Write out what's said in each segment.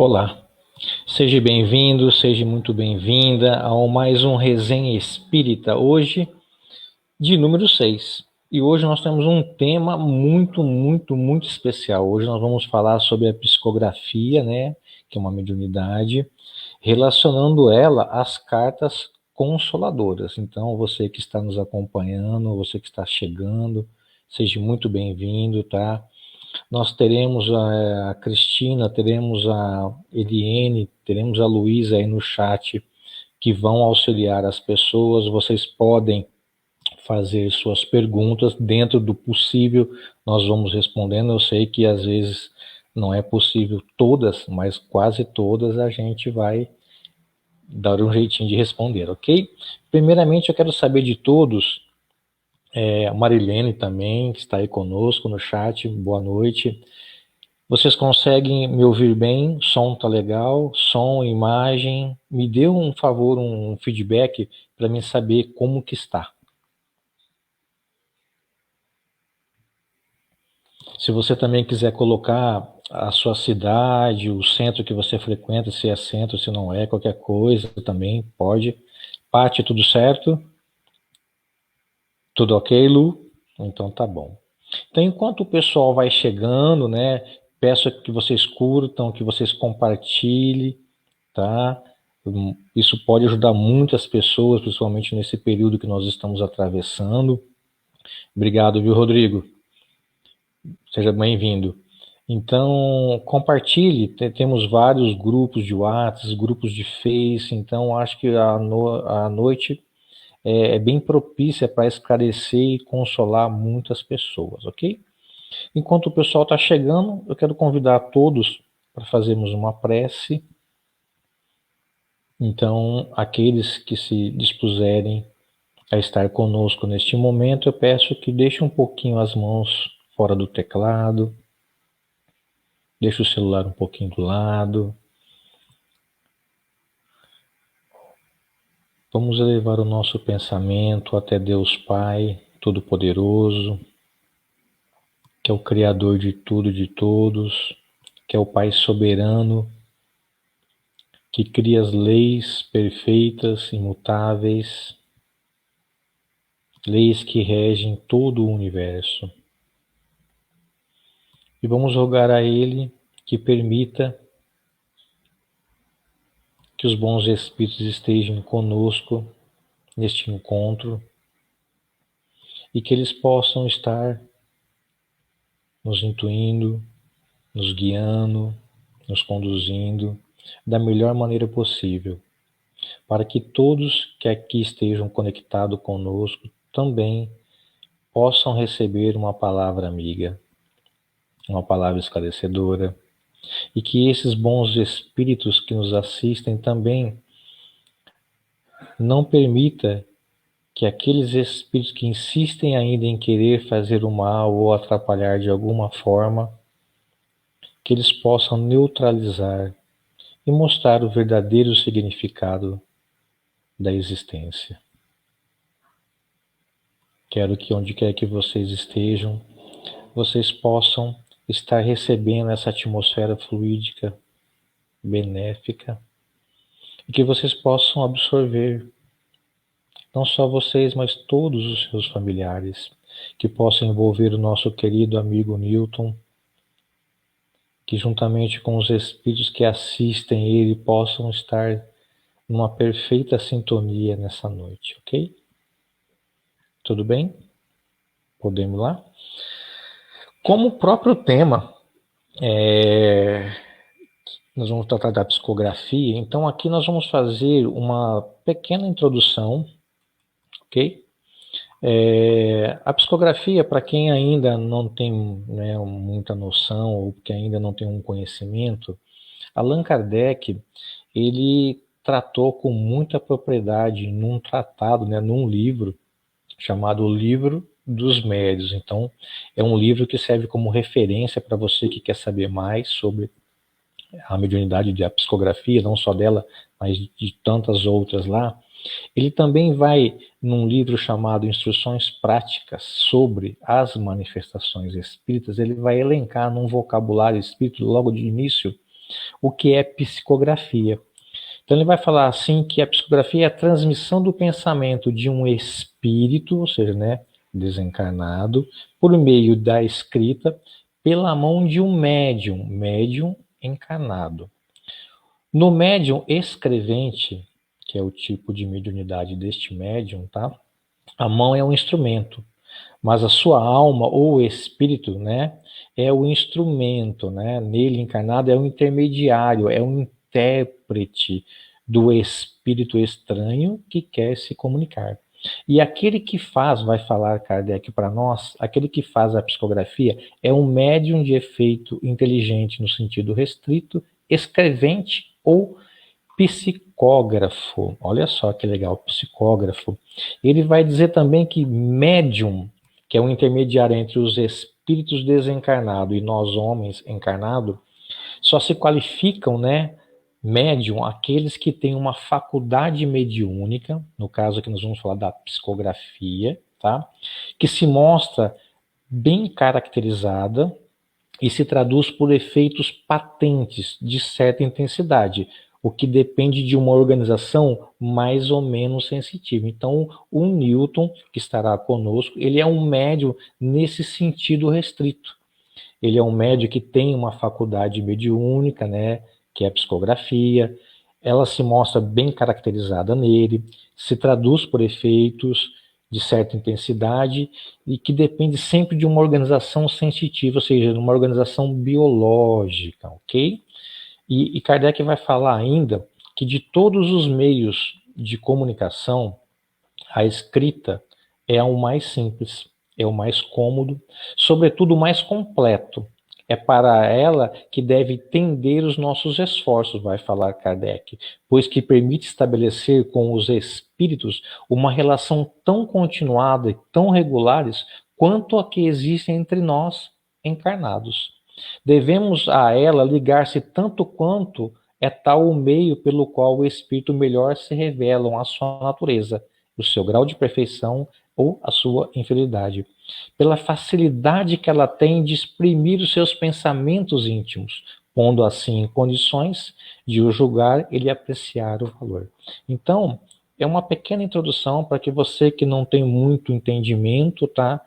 Olá, seja bem-vindo, seja muito bem-vinda ao mais um Resenha Espírita, hoje de número 6. E hoje nós temos um tema muito especial. Hoje nós vamos falar sobre a psicografia, né, que é uma mediunidade, relacionando ela às cartas consoladoras. Então, você que está nos acompanhando, você que está chegando, seja muito bem-vindo, tá? Nós teremos a Cristina, teremos a Eliene, teremos a Luísa aí no chat que vão auxiliar as pessoas. Vocês podem fazer suas perguntas dentro do possível, nós vamos respondendo. Eu sei que às vezes não é possível todas, mas quase todas a gente vai dar um jeitinho de responder, ok? Primeiramente eu quero saber de todos, a Marilene também, que está aí conosco no chat, boa noite. Vocês conseguem me ouvir bem? Som tá legal? Som, imagem? Me dê um favor, um feedback para mim saber como que está. Se você também quiser colocar a sua cidade, o centro que você frequenta, se é centro, se não é, qualquer coisa também pode. Pati, tudo certo? Tudo ok, Lu? Então tá bom. Então, enquanto o pessoal vai chegando, né, peço que vocês curtam, que vocês compartilhem, tá? Isso pode ajudar muitas pessoas, principalmente nesse período que nós estamos atravessando. Obrigado, viu, Rodrigo? Seja bem-vindo. Então, compartilhe. Temos vários grupos de WhatsApp, grupos de Face. Então, acho que a noite é bem propícia para esclarecer e consolar muitas pessoas, ok? Enquanto o pessoal está chegando, eu quero convidar a todos para fazermos uma prece. Então, aqueles que se dispuserem a estar conosco neste momento, eu peço que deixe um pouquinho as mãos fora do teclado, deixe o celular um pouquinho do lado. Vamos elevar o nosso pensamento até Deus Pai Todo-Poderoso, que é o Criador de tudo e de todos, que é o Pai soberano, que cria as leis perfeitas, imutáveis, leis que regem todo o universo. E vamos rogar a Ele que permita que os bons espíritos estejam conosco neste encontro e que eles possam estar nos intuindo, nos guiando, nos conduzindo da melhor maneira possível, para que todos que aqui estejam conectados conosco também possam receber uma palavra amiga, uma palavra esclarecedora, e que esses bons espíritos que nos assistem também não permita que aqueles espíritos que insistem ainda em querer fazer o mal ou atrapalhar de alguma forma, que eles possam neutralizar e mostrar o verdadeiro significado da existência. Quero que onde quer que vocês estejam, vocês possam estar recebendo essa atmosfera fluídica, benéfica, e que vocês possam absorver, não só vocês, mas todos os seus familiares, que possam envolver o nosso querido amigo Newton, que juntamente com os espíritos que assistem ele possam estar numa perfeita sintonia nessa noite, ok? Tudo bem? Podemos lá? Como o próprio tema, nós vamos tratar da psicografia, então aqui nós vamos fazer uma pequena introdução, ok? A psicografia, para quem ainda não tem, né, muita noção ou que ainda não tem um conhecimento, Allan Kardec, ele tratou com muita propriedade num tratado, né, num livro chamado Livro dos Médiuns. Então, é um livro que serve como referência para você que quer saber mais sobre a mediunidade da psicografia, não só dela, mas de tantas outras lá. Ele também vai, num livro chamado Instruções Práticas sobre as Manifestações Espíritas, ele vai elencar num vocabulário espírita, logo de início, o que é psicografia. Então ele vai falar assim que a psicografia é a transmissão do pensamento de um espírito, ou seja, né, desencarnado, por meio da escrita, pela mão de um médium encarnado. No médium escrevente, que é o tipo de mediunidade deste médium, tá? A mão é um instrumento, mas a sua alma ou espírito, né, é o instrumento, né? Nele encarnado é o intermediário, é o intérprete do espírito estranho que quer se comunicar. E aquele que faz, vai falar Kardec para nós, aquele que faz a psicografia é um médium de efeito inteligente no sentido restrito, escrevente ou psicógrafo. Olha só que legal, psicógrafo. Ele vai dizer também que médium, que é um intermediário entre os espíritos desencarnados e nós homens encarnados, só se qualificam, né, médium, aqueles que têm uma faculdade mediúnica, no caso aqui nós vamos falar da psicografia, tá? Que se mostra bem caracterizada e se traduz por efeitos patentes de certa intensidade, o que depende de uma organização mais ou menos sensitiva. Então, o Newton, que estará conosco, ele é um médium nesse sentido restrito. Ele é um médium que tem uma faculdade mediúnica, né, que é a psicografia. Ela se mostra bem caracterizada nele, se traduz por efeitos de certa intensidade e que depende sempre de uma organização sensitiva, ou seja, de uma organização biológica, ok? E Kardec vai falar ainda que de todos os meios de comunicação, a escrita é o mais simples, é o mais cômodo, sobretudo o mais completo. É para ela que deve tender os nossos esforços, vai falar Kardec, pois que permite estabelecer com os espíritos uma relação tão continuada e tão regulares quanto a que existe entre nós encarnados. Devemos a ela ligar-se tanto quanto é tal o meio pelo qual o espírito melhor se revelam a sua natureza, o seu grau de perfeição ou a sua inferioridade, pela facilidade que ela tem de exprimir os seus pensamentos íntimos, pondo assim em condições de o julgar e lhe apreciar o valor. Então, é uma pequena introdução para que você que não tem muito entendimento, tá,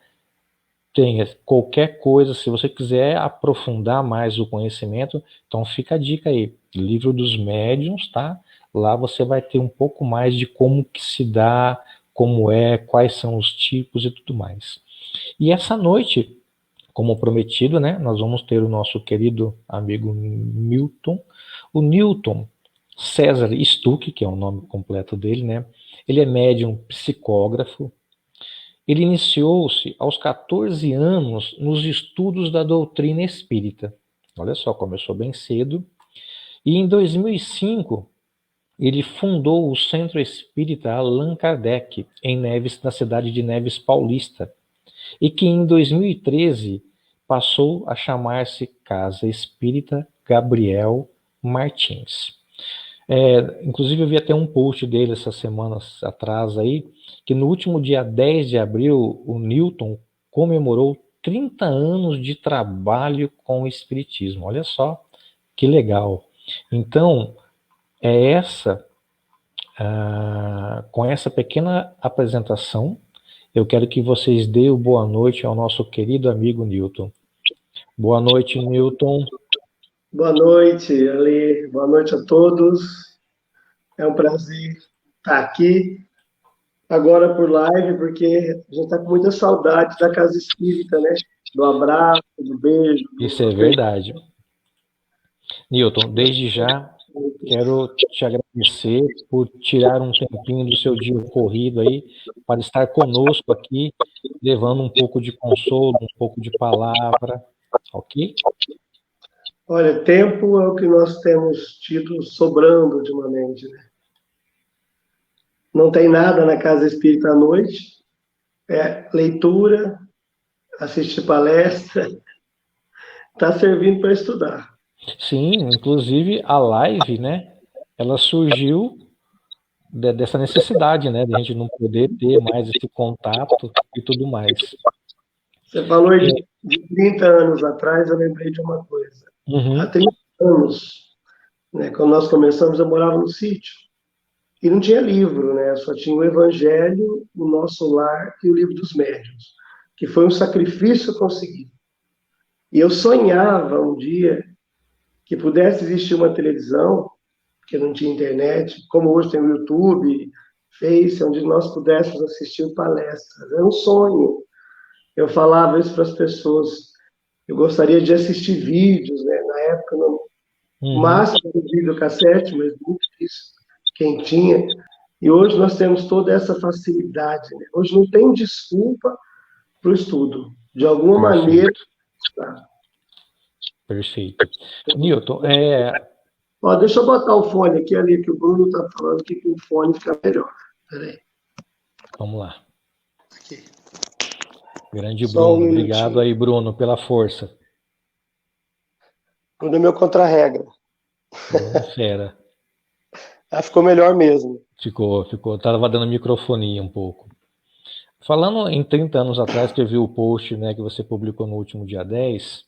tenha qualquer coisa, se você quiser aprofundar mais o conhecimento, então fica a dica aí, Livro dos Médiuns, tá? Lá você vai ter um pouco mais de como que se dá, como é, quais são os tipos e tudo mais. E essa noite, como prometido, né, nós vamos ter o nosso querido amigo Milton, o Newton César Stuck, que é o nome completo dele, né? Ele é médium psicógrafo. Ele iniciou-se aos 14 anos nos estudos da doutrina espírita. Olha só, começou bem cedo. E em 2005, ele fundou o Centro Espírita Allan Kardec, em Neves, na cidade de Neves Paulista. E que em 2013 passou a chamar-se Casa Espírita Gabriel Martins. Inclusive eu vi até um post dele essas semanas atrás aí, que no último dia 10 de abril o Newton comemorou 30 anos de trabalho com o Espiritismo. Olha só que legal. Então, com essa pequena apresentação, eu quero que vocês deem boa noite ao nosso querido amigo Newton. Boa noite, Newton. Boa noite, Ali. Boa noite a todos. É um prazer estar aqui, agora por live, porque a gente está com muita saudade da Casa Espírita, né? Do abraço, do beijo. Isso é verdade. Newton, desde já, quero te agradecer por tirar um tempinho do seu dia corrido aí, para estar conosco aqui, levando um pouco de consolo, um pouco de palavra, ok? Olha, tempo é o que nós temos tido sobrando ultimamente, né? Não tem nada na Casa Espírita à noite, é leitura, assistir palestra, está servindo para estudar. Sim, inclusive a live, né, ela surgiu dessa necessidade, né, de a gente não poder ter mais esse contato e tudo mais. Você falou de 30 anos atrás, eu lembrei de uma coisa. Uhum. Há 30 anos, né? Quando nós começamos, eu morava no sítio. E não tinha livro, né? Só tinha o Evangelho, o Nosso Lar e o Livro dos Médiuns, que foi um sacrifício conseguido. E eu sonhava um dia que pudesse existir uma televisão, que não tinha internet, como hoje tem o YouTube, Face, onde nós pudéssemos assistir palestras. Era um sonho. Eu falava isso para as pessoas. Eu gostaria de assistir vídeos, né? Na época, no máximo de videocassete, mas muito difícil quem tinha. E hoje nós temos toda essa facilidade, né? Hoje não tem desculpa para o estudo. De alguma maneira. Tá. Perfeito. Newton, Ó, deixa eu botar o fone aqui, ali, que o Bruno está falando que com o fone fica melhor. Peraí. Vamos lá. Aqui. Grande Bruno. Obrigado aí, Bruno, pela força. Bruno é meu contra-regra. Fera. Ficou melhor mesmo. Ficou. Tava dando microfonia um pouco. Falando em 30 anos atrás, que eu vi o post, né, que você publicou no último dia 10,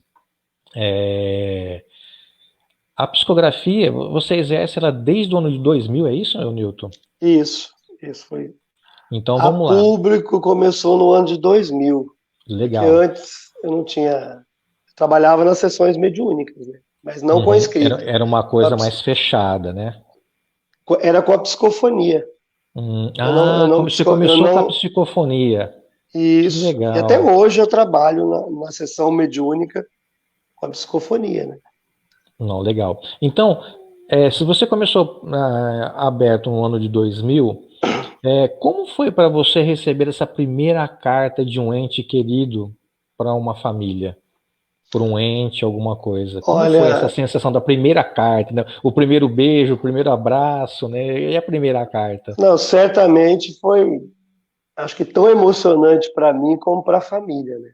a psicografia, você exerce ela desde o ano de 2000, é isso, Newton? Isso foi. Então vamos lá. A Público começou no ano de 2000. Legal. Porque antes eu não tinha... Eu trabalhava nas sessões mediúnicas, né? Mas não com a escrita. Era uma coisa mais fechada, né? Era com a psicofonia. Você começou com a psicofonia. Isso. Legal. E até hoje eu trabalho na sessão mediúnica com a psicofonia, né? Não, legal. Então, se você começou aberto no ano de 2000, como foi para você receber essa primeira carta de um ente querido para uma família? Por um ente, alguma coisa. Como foi essa sensação da primeira carta, né? O primeiro beijo, o primeiro abraço, né? E a primeira carta? Não, certamente foi, acho que tão emocionante para mim como para a família, né?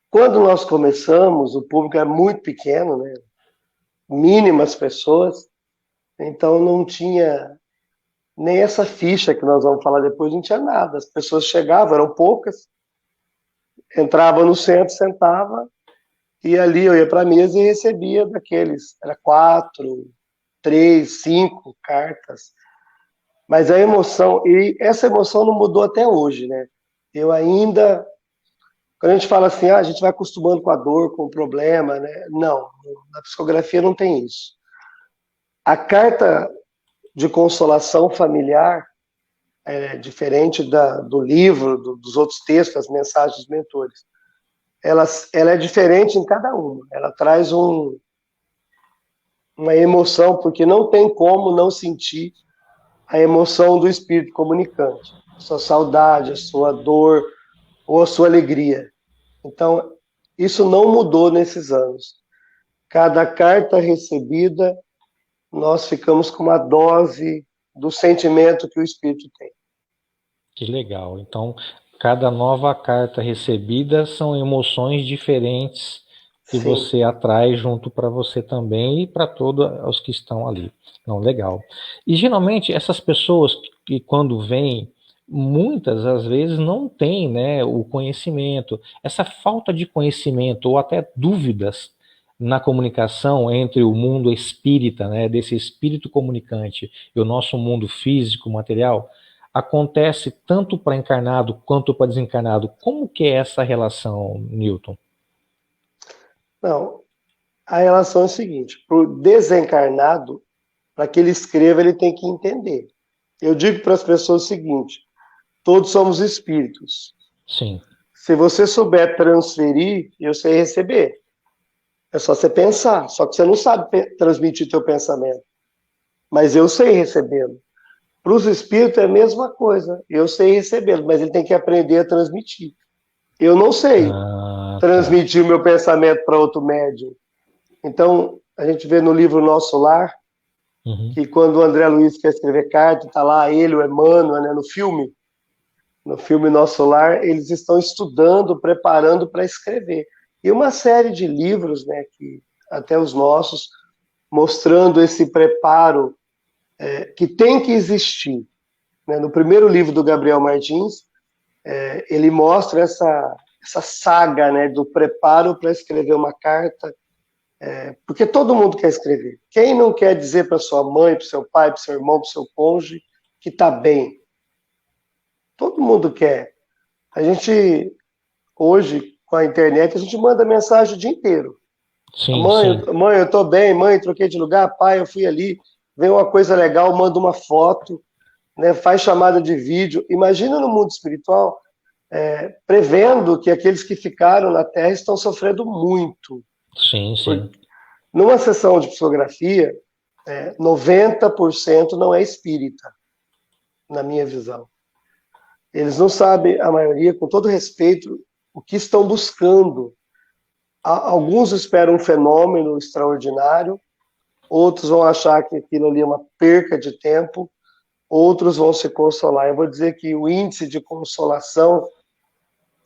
Quando nós começamos, o público é muito pequeno, né? Mínimas pessoas, então não tinha nem essa ficha que nós vamos falar depois, não tinha nada. As pessoas chegavam, eram poucas, entravam no centro, sentava, e ali eu ia para a mesa e recebia daqueles, era 4, 3, 5 cartas. Mas a emoção, e essa emoção não mudou até hoje, né? Eu ainda, quando a gente fala assim, a gente vai acostumando com a dor, com o problema, né? Não, na psicografia não tem isso. A carta de consolação familiar é diferente do livro, dos outros textos, as mensagens dos mentores. Ela é diferente em cada uma. Ela traz uma emoção, porque não tem como não sentir a emoção do espírito comunicante. A sua saudade, a sua dor ou a sua alegria. Então, isso não mudou nesses anos. Cada carta recebida, nós ficamos com uma dose do sentimento que o espírito tem. Que legal. Então, cada nova carta recebida são emoções diferentes que você atrai junto para você também e para todos os que estão ali. Não, legal. E geralmente essas pessoas que quando vêm, muitas às vezes não têm, né, o conhecimento. Essa falta de conhecimento ou até dúvidas na comunicação entre o mundo espírita, né, desse espírito comunicante e o nosso mundo físico, material, acontece tanto para encarnado quanto para desencarnado. Como que é essa relação, Newton? Não, a relação é a seguinte, para o desencarnado, para que ele escreva, ele tem que entender. Eu digo para as pessoas o seguinte, todos somos espíritos. Sim. Se você souber transferir, eu sei receber. É só você pensar, só que você não sabe transmitir teu pensamento. Mas eu sei recebê-lo. Para os espíritos é a mesma coisa. Eu sei recebê-lo, mas ele tem que aprender a transmitir. Eu não sei transmitir o meu pensamento para outro médium. Então, a gente vê no livro Nosso Lar, que quando o André Luiz quer escrever carta, está lá ele, o Emmanuel, né, no filme Nosso Lar, eles estão estudando, preparando para escrever. E uma série de livros, né, que até os nossos, mostrando esse preparo que tem que existir. Né? No primeiro livro do Gabriel Martins, ele mostra essa saga, né, do preparo para escrever uma carta, Porque todo mundo quer escrever. Quem não quer dizer para sua mãe, para o seu pai, para o seu irmão, para o seu cônjuge que está bem? Todo mundo quer. A gente, hoje, com a internet, a gente manda mensagem o dia inteiro. Sim, Mãe, sim. mãe, eu estou bem, mãe, troquei de lugar, pai, eu fui ali, vem uma coisa legal, manda uma foto, né, faz chamada de vídeo. Imagina no mundo espiritual, prevendo que aqueles que ficaram na Terra estão sofrendo muito. Sim, sim. Numa sessão de psicografia, 90% não é espírita, na minha visão. Eles não sabem, a maioria, com todo respeito, o que estão buscando. Alguns esperam um fenômeno extraordinário, outros vão achar que aquilo ali é uma perca de tempo, outros vão se consolar. Eu vou dizer que o índice de consolação,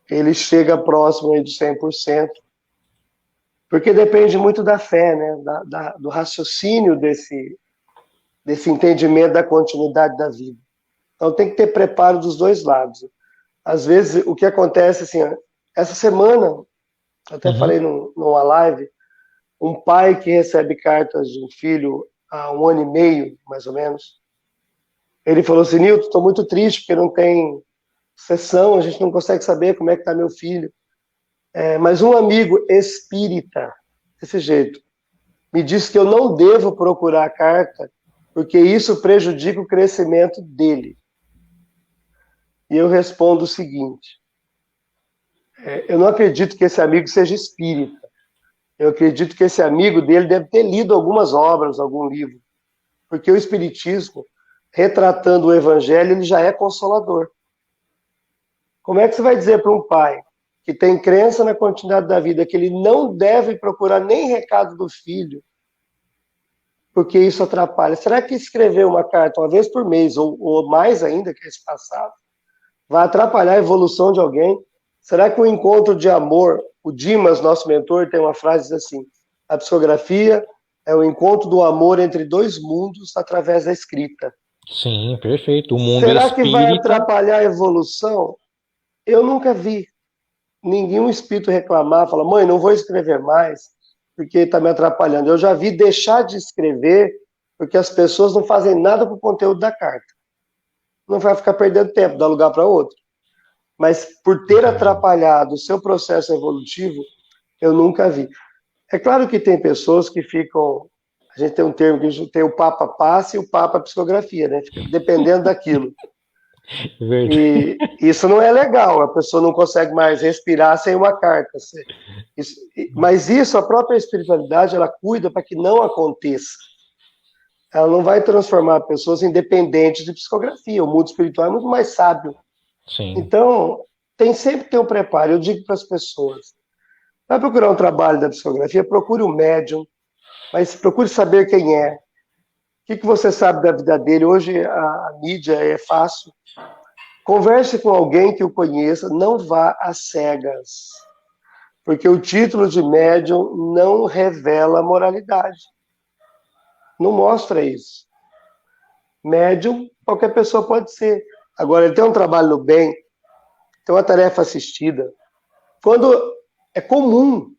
ele chega próximo aí de 100%, porque depende muito da fé, né? Do raciocínio desse entendimento da continuidade da vida. Então tem que ter preparo dos dois lados. Às vezes, o que acontece, assim, essa semana, até falei numa live, um pai que recebe cartas de um filho há 1 ano e meio, mais ou menos, ele falou assim, Nilton, estou muito triste porque não tem sessão, a gente não consegue saber como é que está meu filho. Mas um amigo espírita, desse jeito, me disse que eu não devo procurar a carta porque isso prejudica o crescimento dele. E eu respondo o seguinte, eu não acredito que esse amigo seja espírita. Eu acredito que esse amigo dele deve ter lido algumas obras, algum livro. Porque o espiritismo, retratando o evangelho, ele já é consolador. Como é que você vai dizer para um pai que tem crença na continuidade da vida que ele não deve procurar nem recado do filho, porque isso atrapalha? Será que escrever uma carta uma vez por mês, ou mais ainda que esse passado, vai atrapalhar a evolução de alguém? Será que o encontro de amor, o Dimas, nosso mentor, tem uma frase assim, a psicografia é o encontro do amor entre dois mundos através da escrita. Sim, perfeito. O mundo Será que vai espírita... atrapalhar a evolução? Eu nunca vi nenhum espírito reclamar, falar, mãe, não vou escrever mais, porque está me atrapalhando. Eu já vi deixar de escrever porque as pessoas não fazem nada com o conteúdo da carta. Não vai ficar perdendo tempo, dá lugar para outro. Mas por ter atrapalhado o seu processo evolutivo, eu nunca vi. É claro que tem pessoas que ficam... A gente tem um termo que a gente tem o Papa Passe e o Papa Psicografia, né? Fica dependendo daquilo. E isso não é legal, a pessoa não consegue mais respirar sem uma carta. Mas isso, a própria espiritualidade, ela cuida para que não aconteça. Ela não vai transformar pessoas em dependentes de psicografia. O mundo espiritual é muito mais sábio. Sim. Então, tem sempre que ter um preparo. Eu digo para as pessoas, vai procurar um trabalho da psicografia, procure um médium, mas procure saber quem é. O que você sabe da vida dele? Hoje a mídia é fácil. Converse com alguém que o conheça, não vá às cegas. Porque o título de médium não revela moralidade. Não mostra isso. Médium, qualquer pessoa pode ser. Agora, ele tem um trabalho no bem, tem uma tarefa assistida. Quando é comum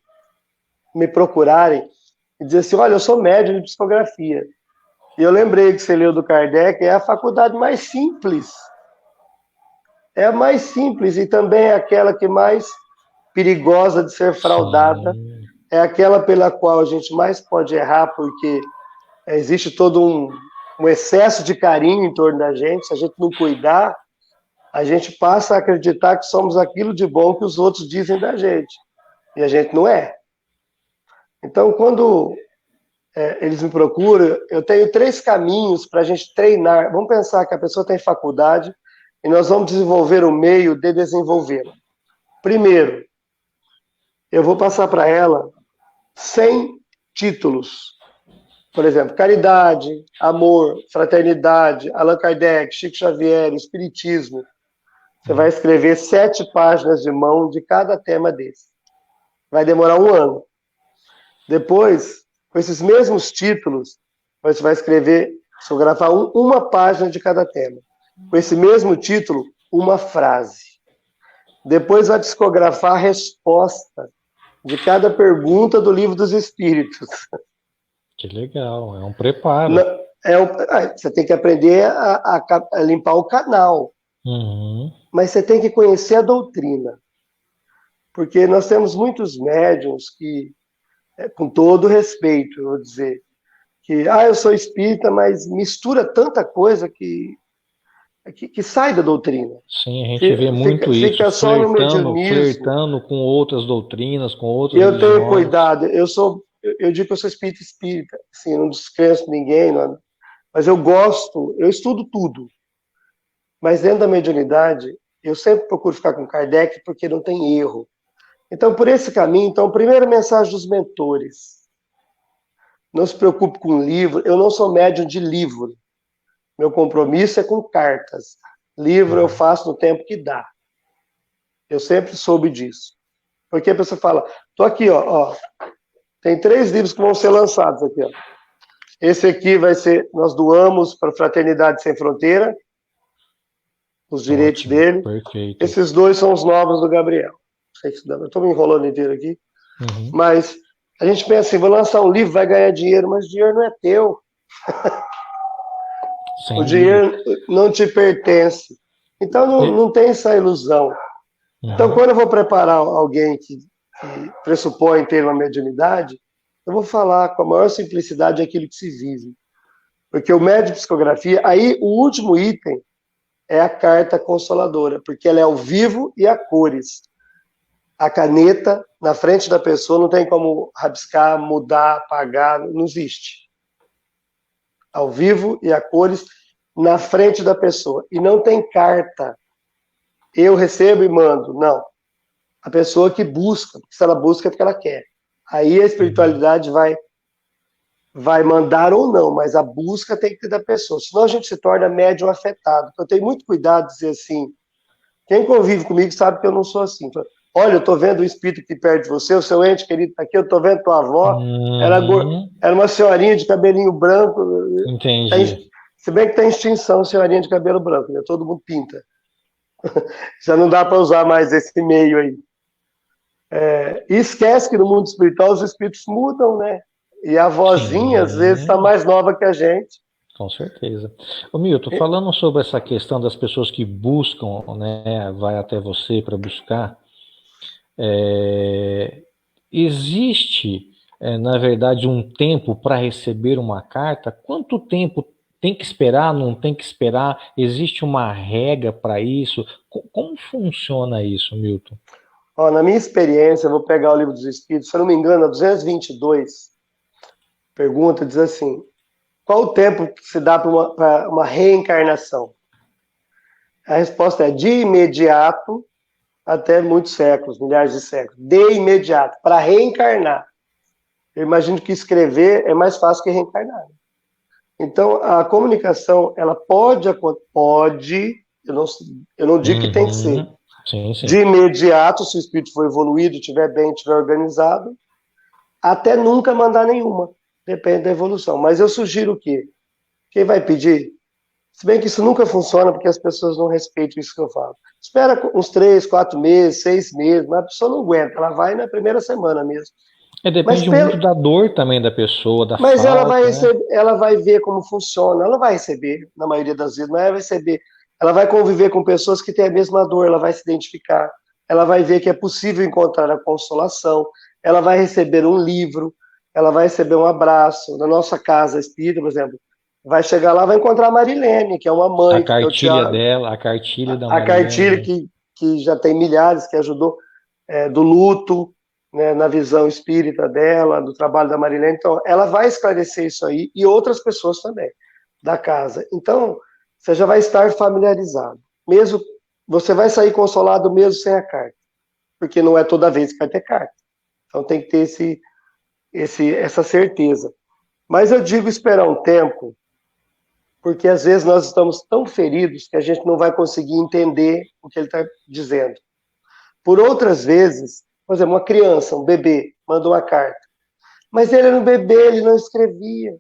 me procurarem e dizer assim, olha, eu sou médium de psicografia. E eu lembrei que você leu do Kardec, é a faculdade mais simples. É a mais simples e também é aquela que mais perigosa de ser fraudada. Sim. É aquela pela qual a gente mais pode errar, porque existe todo um excesso de carinho em torno da gente. Se a gente não cuidar, a gente passa a acreditar que somos aquilo de bom que os outros dizem da gente. E a gente não é. Então, quando eles me procuram, eu tenho 3 caminhos para a gente treinar. Vamos pensar que a pessoa tem faculdade e nós vamos desenvolver o meio de desenvolvê-la. Primeiro, eu vou passar para ela 100 títulos. Por exemplo, caridade, amor, fraternidade, Allan Kardec, Chico Xavier, espiritismo. Você vai escrever 7 páginas de mão de cada tema desse. Vai demorar 1 ano. Depois, com esses mesmos títulos, você vai escrever, psicografar uma página de cada tema. Com esse mesmo título, uma frase. Depois vai psicografar a resposta de cada pergunta do Livro dos Espíritos. Que legal, é um preparo. Você tem que aprender a limpar o canal. Uhum. Mas você tem que conhecer a doutrina. Porque nós temos muitos médiuns que, com todo respeito, eu vou dizer, que eu sou espírita, mas mistura tanta coisa que sai da doutrina. Sim, a gente vê muito fica isso, só no mediunismo. flertando com outras doutrinas, com outras Eu tenho religiões. cuidado, eu digo que eu sou espírita, assim, não descanso ninguém, mas eu estudo tudo. Mas dentro da mediunidade, eu sempre procuro ficar com Kardec porque não tem erro. Então, por esse caminho, a primeira mensagem dos mentores. Não se preocupe com livro, eu não sou médium de livro. Meu compromisso é com cartas. Livro eu faço no tempo que dá. Eu sempre soube disso. Porque a pessoa fala, tô aqui, ó, tem 3 livros que vão ser lançados aqui, ó. Esse aqui vai ser, nós doamos para a Fraternidade Sem Fronteira, os direitos dele. Perfeito. Esses 2 são os novos do Gabriel. Não sei se dá, eu estou me enrolando inteiro aqui. Uhum. Mas a gente pensa assim, vou lançar um livro, vai ganhar dinheiro, mas dinheiro não é teu. O dinheiro não te pertence. Então não tem essa ilusão. Uhum. Então, quando eu vou preparar alguém que pressupõe ter uma mediunidade, eu vou falar com a maior simplicidade aquilo que se vive. Porque o médium de psicografia, aí o último item é a carta consoladora, porque ela é ao vivo e a cores. A caneta na frente da pessoa não tem como rabiscar, mudar, apagar, não existe. Ao vivo e a cores na frente da pessoa. E não tem carta. Eu recebo e mando. Não. A pessoa que busca, porque se ela busca é porque ela quer. Aí a espiritualidade vai mandar ou não, mas a busca tem que ter da pessoa. Senão a gente se torna médium afetado. Eu tenho muito cuidado de dizer assim, quem convive comigo sabe que eu não sou assim. Olha, eu estou vendo o espírito aqui perto de você, o seu ente querido está aqui, eu estou vendo tua avó. Era uma senhorinha de cabelinho branco. Entendi. Se bem que está em extinção senhorinha de cabelo branco, né? Todo mundo pinta. Já não dá para usar mais esse meio aí. E esquece que no mundo espiritual os espíritos mudam, né? E a vozinha, às vezes, está mais nova que a gente. Com certeza. Ô Milton, falando sobre essa questão das pessoas que buscam, né, vai até você para buscar, existe, na verdade, um tempo para receber uma carta? Quanto tempo tem que esperar, não tem que esperar? Existe uma regra para isso? Como funciona isso, Milton? Na minha experiência, eu vou pegar o Livro dos Espíritos, se eu não me engano, a 222, pergunta, diz assim, qual o tempo que se dá para uma reencarnação? A resposta é de imediato até muitos séculos, milhares de séculos. De imediato, para reencarnar. Eu imagino que escrever é mais fácil que reencarnar. Então, a comunicação, ela pode, eu não digo que tem que ser. Sim, sim. De imediato, se o espírito for evoluído, estiver bem, estiver organizado, até nunca mandar nenhuma. Depende da evolução. Mas eu sugiro o quê? Quem vai pedir? Se bem que isso nunca funciona, porque as pessoas não respeitam isso que eu falo. Espera uns 3, 4 meses, 6 meses, mas a pessoa não aguenta, ela vai na primeira semana mesmo. Depende muito da dor também da pessoa, da mas falta, ela vai ver como funciona, ela vai receber, na maioria das vezes, mas ela vai receber. Ela vai conviver com pessoas que têm a mesma dor, ela vai se identificar, ela vai ver que é possível encontrar a consolação, ela vai receber um livro, ela vai receber um abraço. Na nossa casa espírita, por exemplo, vai chegar lá, vai encontrar a Marilene, que é uma mãe. A cartilha dela, a cartilha da Marilene. A cartilha que já tem milhares, que ajudou, do luto, né, na visão espírita dela, do trabalho da Marilene. Então, ela vai esclarecer isso aí, e outras pessoas também, da casa. Então, você já vai estar familiarizado. Mesmo, você vai sair consolado mesmo sem a carta, porque não é toda vez que vai ter carta. Então, tem que ter essa certeza. Mas eu digo esperar um tempo, porque às vezes nós estamos tão feridos que a gente não vai conseguir entender o que ele está dizendo. Por outras vezes, por exemplo, uma criança, um bebê, manda uma carta. Mas ele era um bebê, ele não escrevia.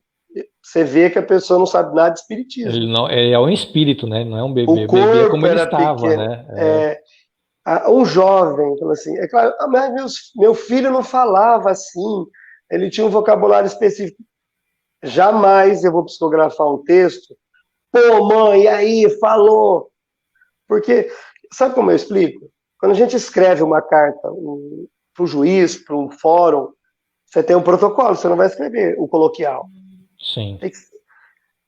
Você vê que a pessoa não sabe nada de espiritismo. Ele é um espírito, né? Não é um bebê. O corpo bebê é como ele era estava, pequeno. né? Um jovem falou assim, é claro, mas meu filho não falava assim, ele tinha um vocabulário específico. Jamais eu vou psicografar um texto, pô, mãe, e aí, falou. Porque, sabe como eu explico? Quando a gente escreve uma carta para o juiz, para um fórum, você tem um protocolo, você não vai escrever o coloquial. Sim.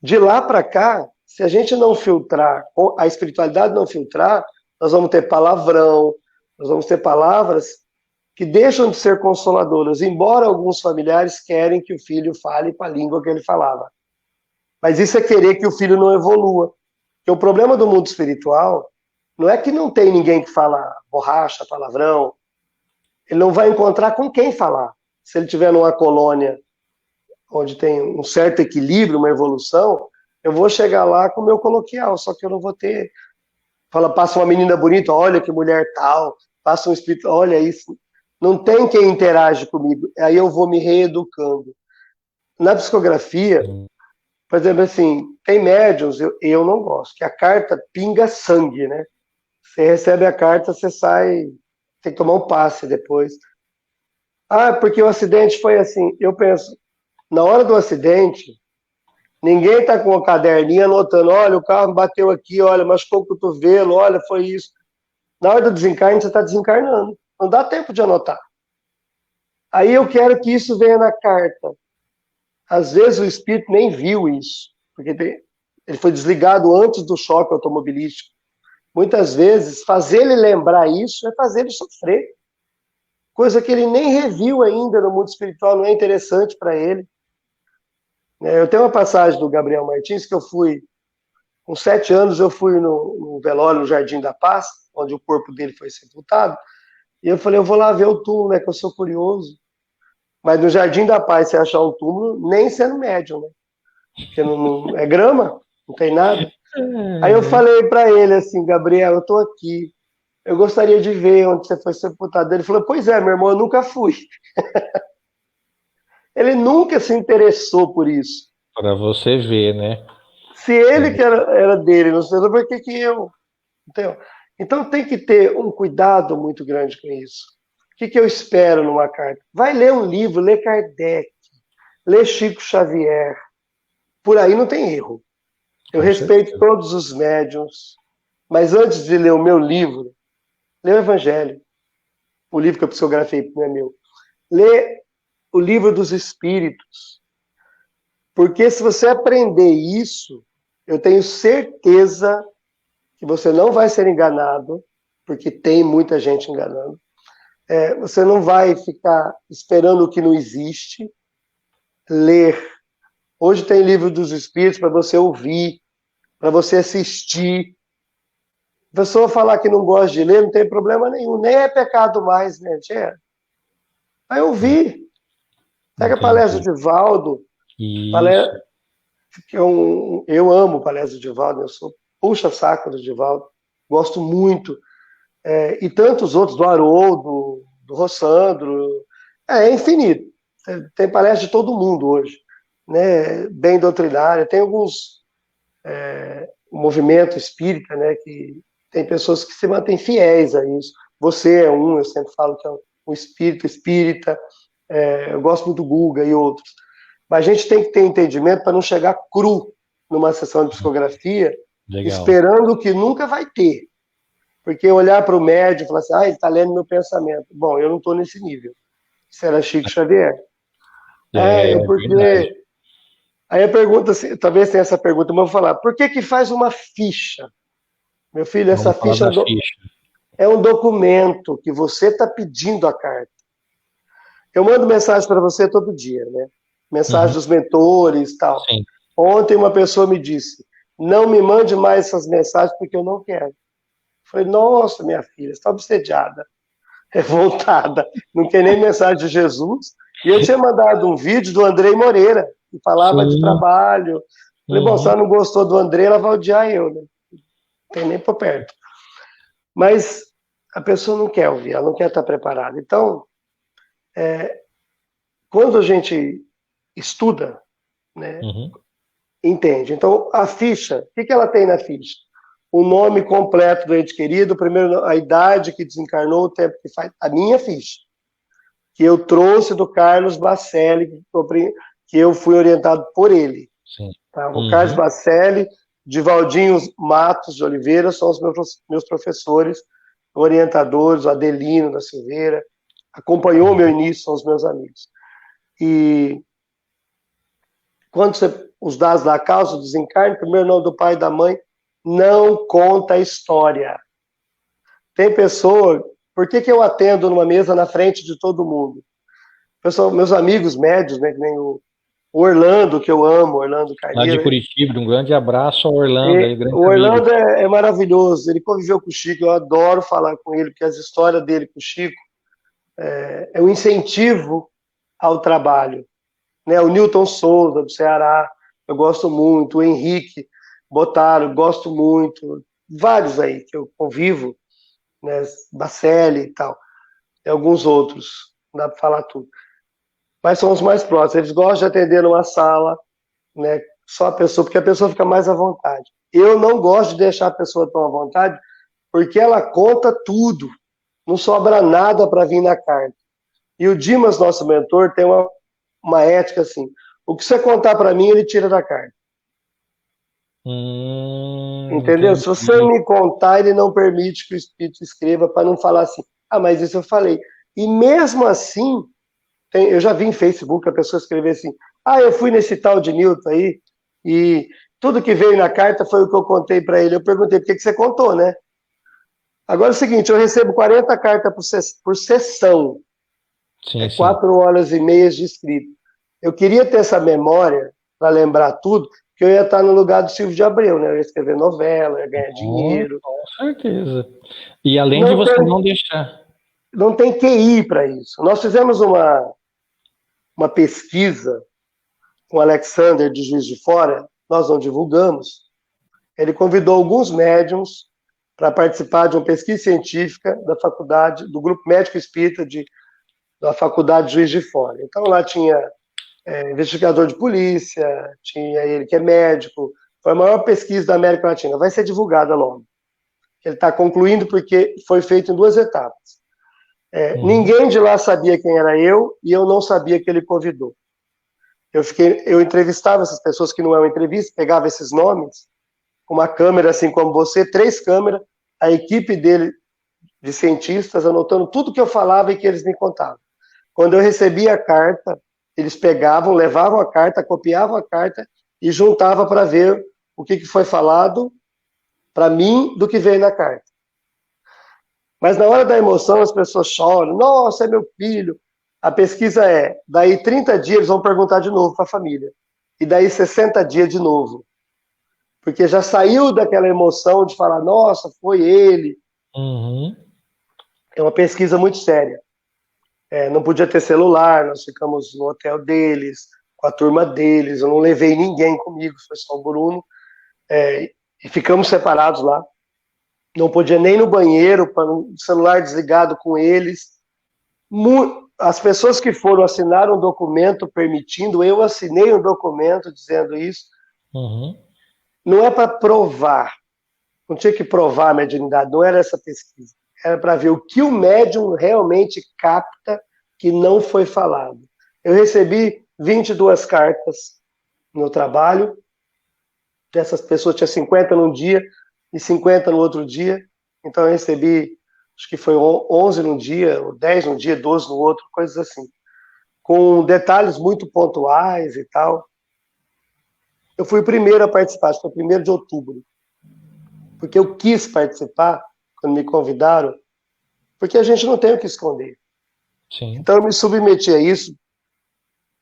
De lá para cá, se a gente não filtrar, a espiritualidade não filtrar, nós vamos ter palavrão, nós vamos ter palavras que deixam de ser consoladoras, embora alguns familiares querem que o filho fale com a língua que ele falava. Mas isso é querer que o filho não evolua. Porque o problema do mundo espiritual não é que não tem ninguém que fala borracha, palavrão. Ele não vai encontrar com quem falar. Se ele estiver numa colônia onde tem um certo equilíbrio, uma evolução, eu vou chegar lá com o meu coloquial, só que eu não vou ter... passa uma menina bonita, olha que mulher tal, passa um espírito, olha isso. Não tem quem interage comigo. Aí eu vou me reeducando. Na psicografia, por exemplo, assim, tem médiuns, eu não gosto, que a carta pinga sangue, né? Você recebe a carta, você sai, tem que tomar um passe depois. Ah, porque o acidente foi assim. Eu penso, na hora do acidente, ninguém está com uma caderninha anotando, olha, o carro bateu aqui, olha, machucou o cotovelo, olha, foi isso. Na hora do desencarne, você está desencarnando. Não dá tempo de anotar. Aí eu quero que isso venha na carta. Às vezes o espírito nem viu isso, porque ele foi desligado antes do choque automobilístico. Muitas vezes, fazer ele lembrar isso é fazer ele sofrer. Coisa que ele nem reviu ainda no mundo espiritual, não é interessante para ele. Eu tenho uma passagem do Gabriel Martins que eu fui, com 7 anos, eu fui no velório no Jardim da Paz, onde o corpo dele foi sepultado, e eu falei, eu vou lá ver o túmulo, né, que eu sou curioso. Mas no Jardim da Paz, você achar um túmulo, nem sendo médium, né? Porque não é grama, não tem nada. Aí eu falei para ele assim, Gabriel, eu estou aqui, eu gostaria de ver onde você foi sepultado. Ele falou, pois é, meu irmão, eu nunca fui. Ele nunca se interessou por isso. Para você ver, né? Se ele que era dele, não sei por que eu. Entendeu? Então tem que ter um cuidado muito grande com isso. O que eu espero numa carta? Vai ler um livro, lê Kardec, lê Chico Xavier. Por aí não tem erro. Eu respeito todos os médiuns, mas antes de ler o meu livro, lê o Evangelho. O livro que eu psicografei não é meu. Lê o livro dos Espíritos. Porque se você aprender isso, eu tenho certeza que você não vai ser enganado, porque tem muita gente enganando. Você não vai ficar esperando o que não existe. Ler. Hoje tem livro dos Espíritos para você ouvir, para você assistir. A pessoa falar que não gosta de ler, não tem problema nenhum. Nem é pecado mais, né, tia? Aí eu vi. Pega a palestra de Divaldo. Eu amo palestra de Divaldo, eu sou puxa-saco do Divaldo. Gosto muito. E tantos outros, do Haroldo, do Rossandro. É infinito. Tem palestra de todo mundo hoje. Né? Bem doutrinária. Tem alguns movimento espírita, né, que tem pessoas que se mantêm fiéis a isso. Você é eu sempre falo que é um espírita, eu gosto muito do Guga e outros. Mas a gente tem que ter entendimento para não chegar cru numa sessão de psicografia, esperando o que nunca vai ter. Porque olhar para o médium e falar assim, ele está lendo meu pensamento. Bom, eu não estou nesse nível. Isso era Chico Xavier. Porque... Aí a pergunta, talvez tenha essa pergunta, mas eu vou falar, por que faz uma ficha? Meu filho, essa ficha é um documento que você está pedindo a carta. Eu mando mensagem para você todo dia, né? Mensagem dos mentores e tal. Sim. Ontem uma pessoa me disse, não me mande mais essas mensagens porque eu não quero. Eu falei, nossa, minha filha, você está obsediada, revoltada, não quer nem mensagem de Jesus. E eu tinha mandado um vídeo do Andrei Moreira, que falava de trabalho. Falei, bom, se ela não gostou do André, ela vai odiar eu, né? Não tem nem por perto. Mas a pessoa não quer ouvir, ela não quer estar preparada. Então, quando a gente estuda, né, entende. Então, a ficha, o que ela tem na ficha? o nome completo do ente querido, primeiro a idade que desencarnou, o tempo que faz, a minha ficha, que eu trouxe do Carlos Bacelli, que eu fui orientado por ele. Sim. Tá? O Carlos Bacelli, Divaldinho Matos de Oliveira são os meus professores, orientadores, o Adelino da Silveira, acompanhou o meu início, são os meus amigos. E quando os dados da causa do desencarne, primeiro nome do pai e da mãe, não conta a história. Tem pessoa, por que eu atendo numa mesa na frente de todo mundo? Pessoal, meus amigos médios, né, que nem o Orlando, que eu amo, Orlando Carneiro. Lá de Curitiba, um grande abraço ao Orlando. Aí, grande o Orlando é maravilhoso, ele conviveu com o Chico, eu adoro falar com ele, porque as histórias dele com o Chico é um incentivo ao trabalho. Né? O Newton Souza, do Ceará, eu gosto muito, o Henrique Botaro, gosto muito, vários aí que eu convivo, né? Bacelli e tal, e alguns outros, não dá para falar tudo. Mas são os mais próximos, eles gostam de atender numa sala, né? Só a pessoa, porque a pessoa fica mais à vontade. Eu não gosto de deixar a pessoa tão à vontade, porque ela conta tudo, não sobra nada para vir na carta. E o Dimas, nosso mentor, tem uma ética assim, o que você contar para mim, ele tira da carta. Entendeu? Entendi. Se você me contar, ele não permite que o espírito escreva para não falar assim, mas isso eu falei. E mesmo assim, eu já vi em Facebook a pessoa escrever assim, eu fui nesse tal de Newton aí, e tudo que veio na carta foi o que eu contei para ele. Eu perguntei, por que você contou, né? Agora é o seguinte, eu recebo 40 cartas por sessão. Sim, 4 horas e meia de escrito. Eu queria ter essa memória para lembrar tudo, que eu ia estar no lugar do Silvio de Abreu, né? Eu ia escrever novela, eu ia ganhar dinheiro. Com certeza. E além de você não deixar. Não tem QI para isso. Nós fizemos uma pesquisa com o Alexander de Juiz de Fora, nós não divulgamos. Ele convidou alguns médiums para participar de uma pesquisa científica da faculdade, do Grupo Médico Espírita da Faculdade de Juiz de Fora. Então lá tinha investigador de polícia, tinha ele que é médico, foi a maior pesquisa da América Latina, vai ser divulgada logo. Ele está concluindo porque foi feito em 2 etapas. Ninguém de lá sabia quem era eu e eu não sabia que ele convidou. Eu entrevistava essas pessoas que não é uma entrevista, pegava esses nomes, com uma câmera assim como você, 3 câmeras, a equipe dele de cientistas anotando tudo que eu falava e que eles me contavam. Quando eu recebia a carta, eles pegavam, levavam a carta, copiavam a carta e juntavam para ver o que foi falado para mim do que veio na carta. Mas na hora da emoção as pessoas choram, nossa, é meu filho. A pesquisa daí 30 dias eles vão perguntar de novo para a família. E daí 60 dias de novo. Porque já saiu daquela emoção de falar, nossa, foi ele. É uma pesquisa muito séria. Não podia ter celular, nós ficamos no hotel deles, com a turma deles, eu não levei ninguém comigo, foi só o Bruno, e ficamos separados lá. Não podia nem no banheiro, para o celular desligado com eles. As pessoas que foram assinar um documento permitindo, eu assinei um documento dizendo isso. Não é para provar, não tinha que provar a mediunidade, não era essa pesquisa. Era para ver o que o médium realmente capta que não foi falado. Eu recebi 22 cartas no trabalho, dessas pessoas tinha 50 num dia e 50 no outro dia, então eu recebi, acho que foi 11 num dia, ou 10 num dia, 12 no outro, coisas assim, com detalhes muito pontuais e tal. Eu fui o primeiro a participar, acho que foi 1º de outubro, porque eu quis participar, quando me convidaram, porque a gente não tem o que esconder. Sim. Então eu me submeti a isso,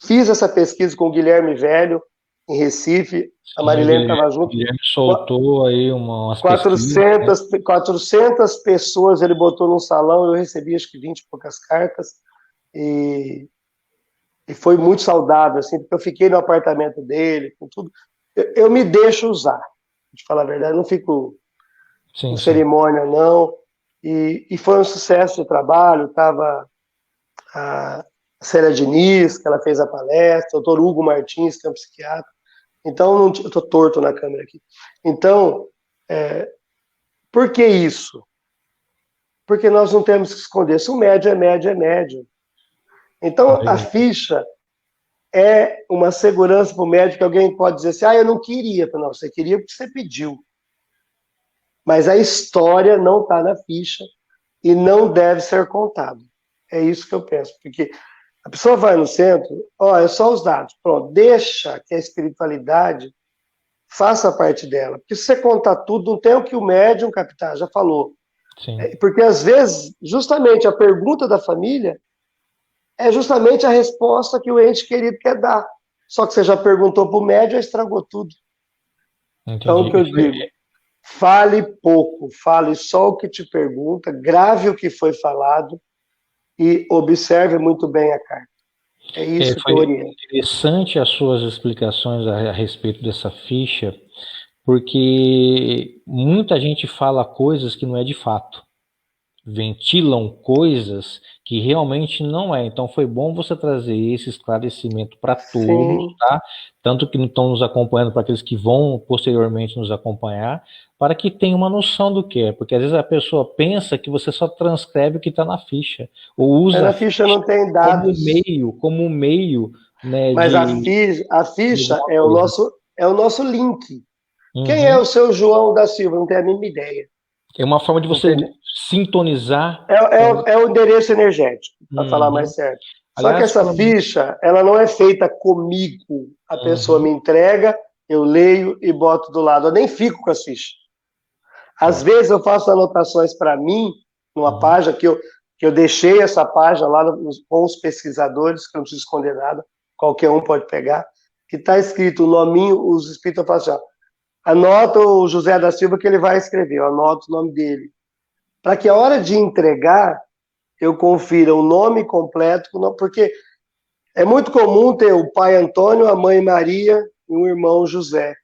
fiz essa pesquisa com o Guilherme Velho, em Recife, a Marilene estava junto. O Guilherme soltou aí umas 400 pessoas ele botou num salão, eu recebi acho que 20 e poucas cartas, e foi muito saudável, assim, porque eu fiquei no apartamento dele, com tudo. Eu me deixo usar, de falar a verdade, não fico com cerimônia, não. E foi um sucesso de trabalho, estava a Célia Diniz, que ela fez a palestra, o Dr. Hugo Martins, que é um psiquiatra. Então, eu estou torto na câmera aqui. Então, Por que isso? Porque nós não temos que esconder. Se o médio é médio, é médio. Então, a ficha é uma segurança para o médico, que alguém pode dizer assim, eu não queria. Não, você queria porque você pediu. Mas a história não está na ficha e não deve ser contada. É isso que eu penso. Porque a pessoa vai no centro, é só os dados. Pronto, deixa que a espiritualidade faça parte dela. Porque se você contar tudo, não tem o que o médium captar, já falou. Sim. Porque às vezes, justamente a pergunta da família é justamente a resposta que o ente querido quer dar. Só que você já perguntou para o médium e estragou tudo. Entendi. Então, o que eu digo, fale pouco, fale só o que te pergunta, grave o que foi falado e observe muito bem a carta. É isso que eu oriento. Interessante as suas explicações a respeito dessa ficha, porque muita gente fala coisas que não é de fato. Ventilam coisas que realmente não é. Então foi bom você trazer esse esclarecimento para todos, tá? Tanto que estão nos acompanhando, para aqueles que vão posteriormente nos acompanhar, para que tenham uma noção do que é. Porque às vezes a pessoa pensa que você só transcreve o que está na ficha, ou usa a ficha não tem dados. Como meio, né? Mas a ficha é o nosso link. Uhum. Quem é o seu João da Silva? Não tenho a mínima ideia. É uma forma de você sintonizar. É o endereço energético, para falar mais certo. Só que essa ficha, ela não é feita comigo. A pessoa me entrega, eu leio e boto do lado. Eu nem fico com as fichas. Às vezes eu faço anotações para mim, numa página que eu deixei essa página lá com os pesquisadores, que eu não preciso esconder nada, qualquer um pode pegar, que está escrito o nominho, os espíritos falam assim, anota o José da Silva que ele vai escrever, eu anoto o nome dele. Para que a hora de entregar, eu confira o nome completo, porque é muito comum ter o pai Antônio, a mãe Maria e um irmão José.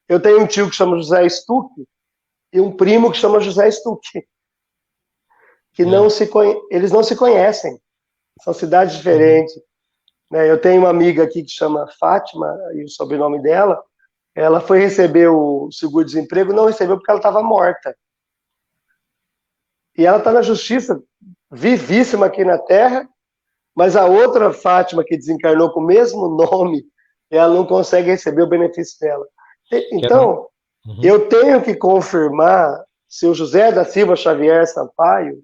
Eu tenho um tio que chama José Stuck e um primo que chama José Stuck, que eles não se conhecem, são cidades diferentes. Eu tenho uma amiga aqui que chama Fátima, e o sobrenome dela, ela foi receber o seguro-desemprego, não recebeu porque ela estava morta. E ela está na justiça, vivíssima aqui na Terra, mas a outra Fátima, que desencarnou com o mesmo nome, ela não consegue receber o benefício dela. Então, eu tenho que confirmar se o José da Silva Xavier Sampaio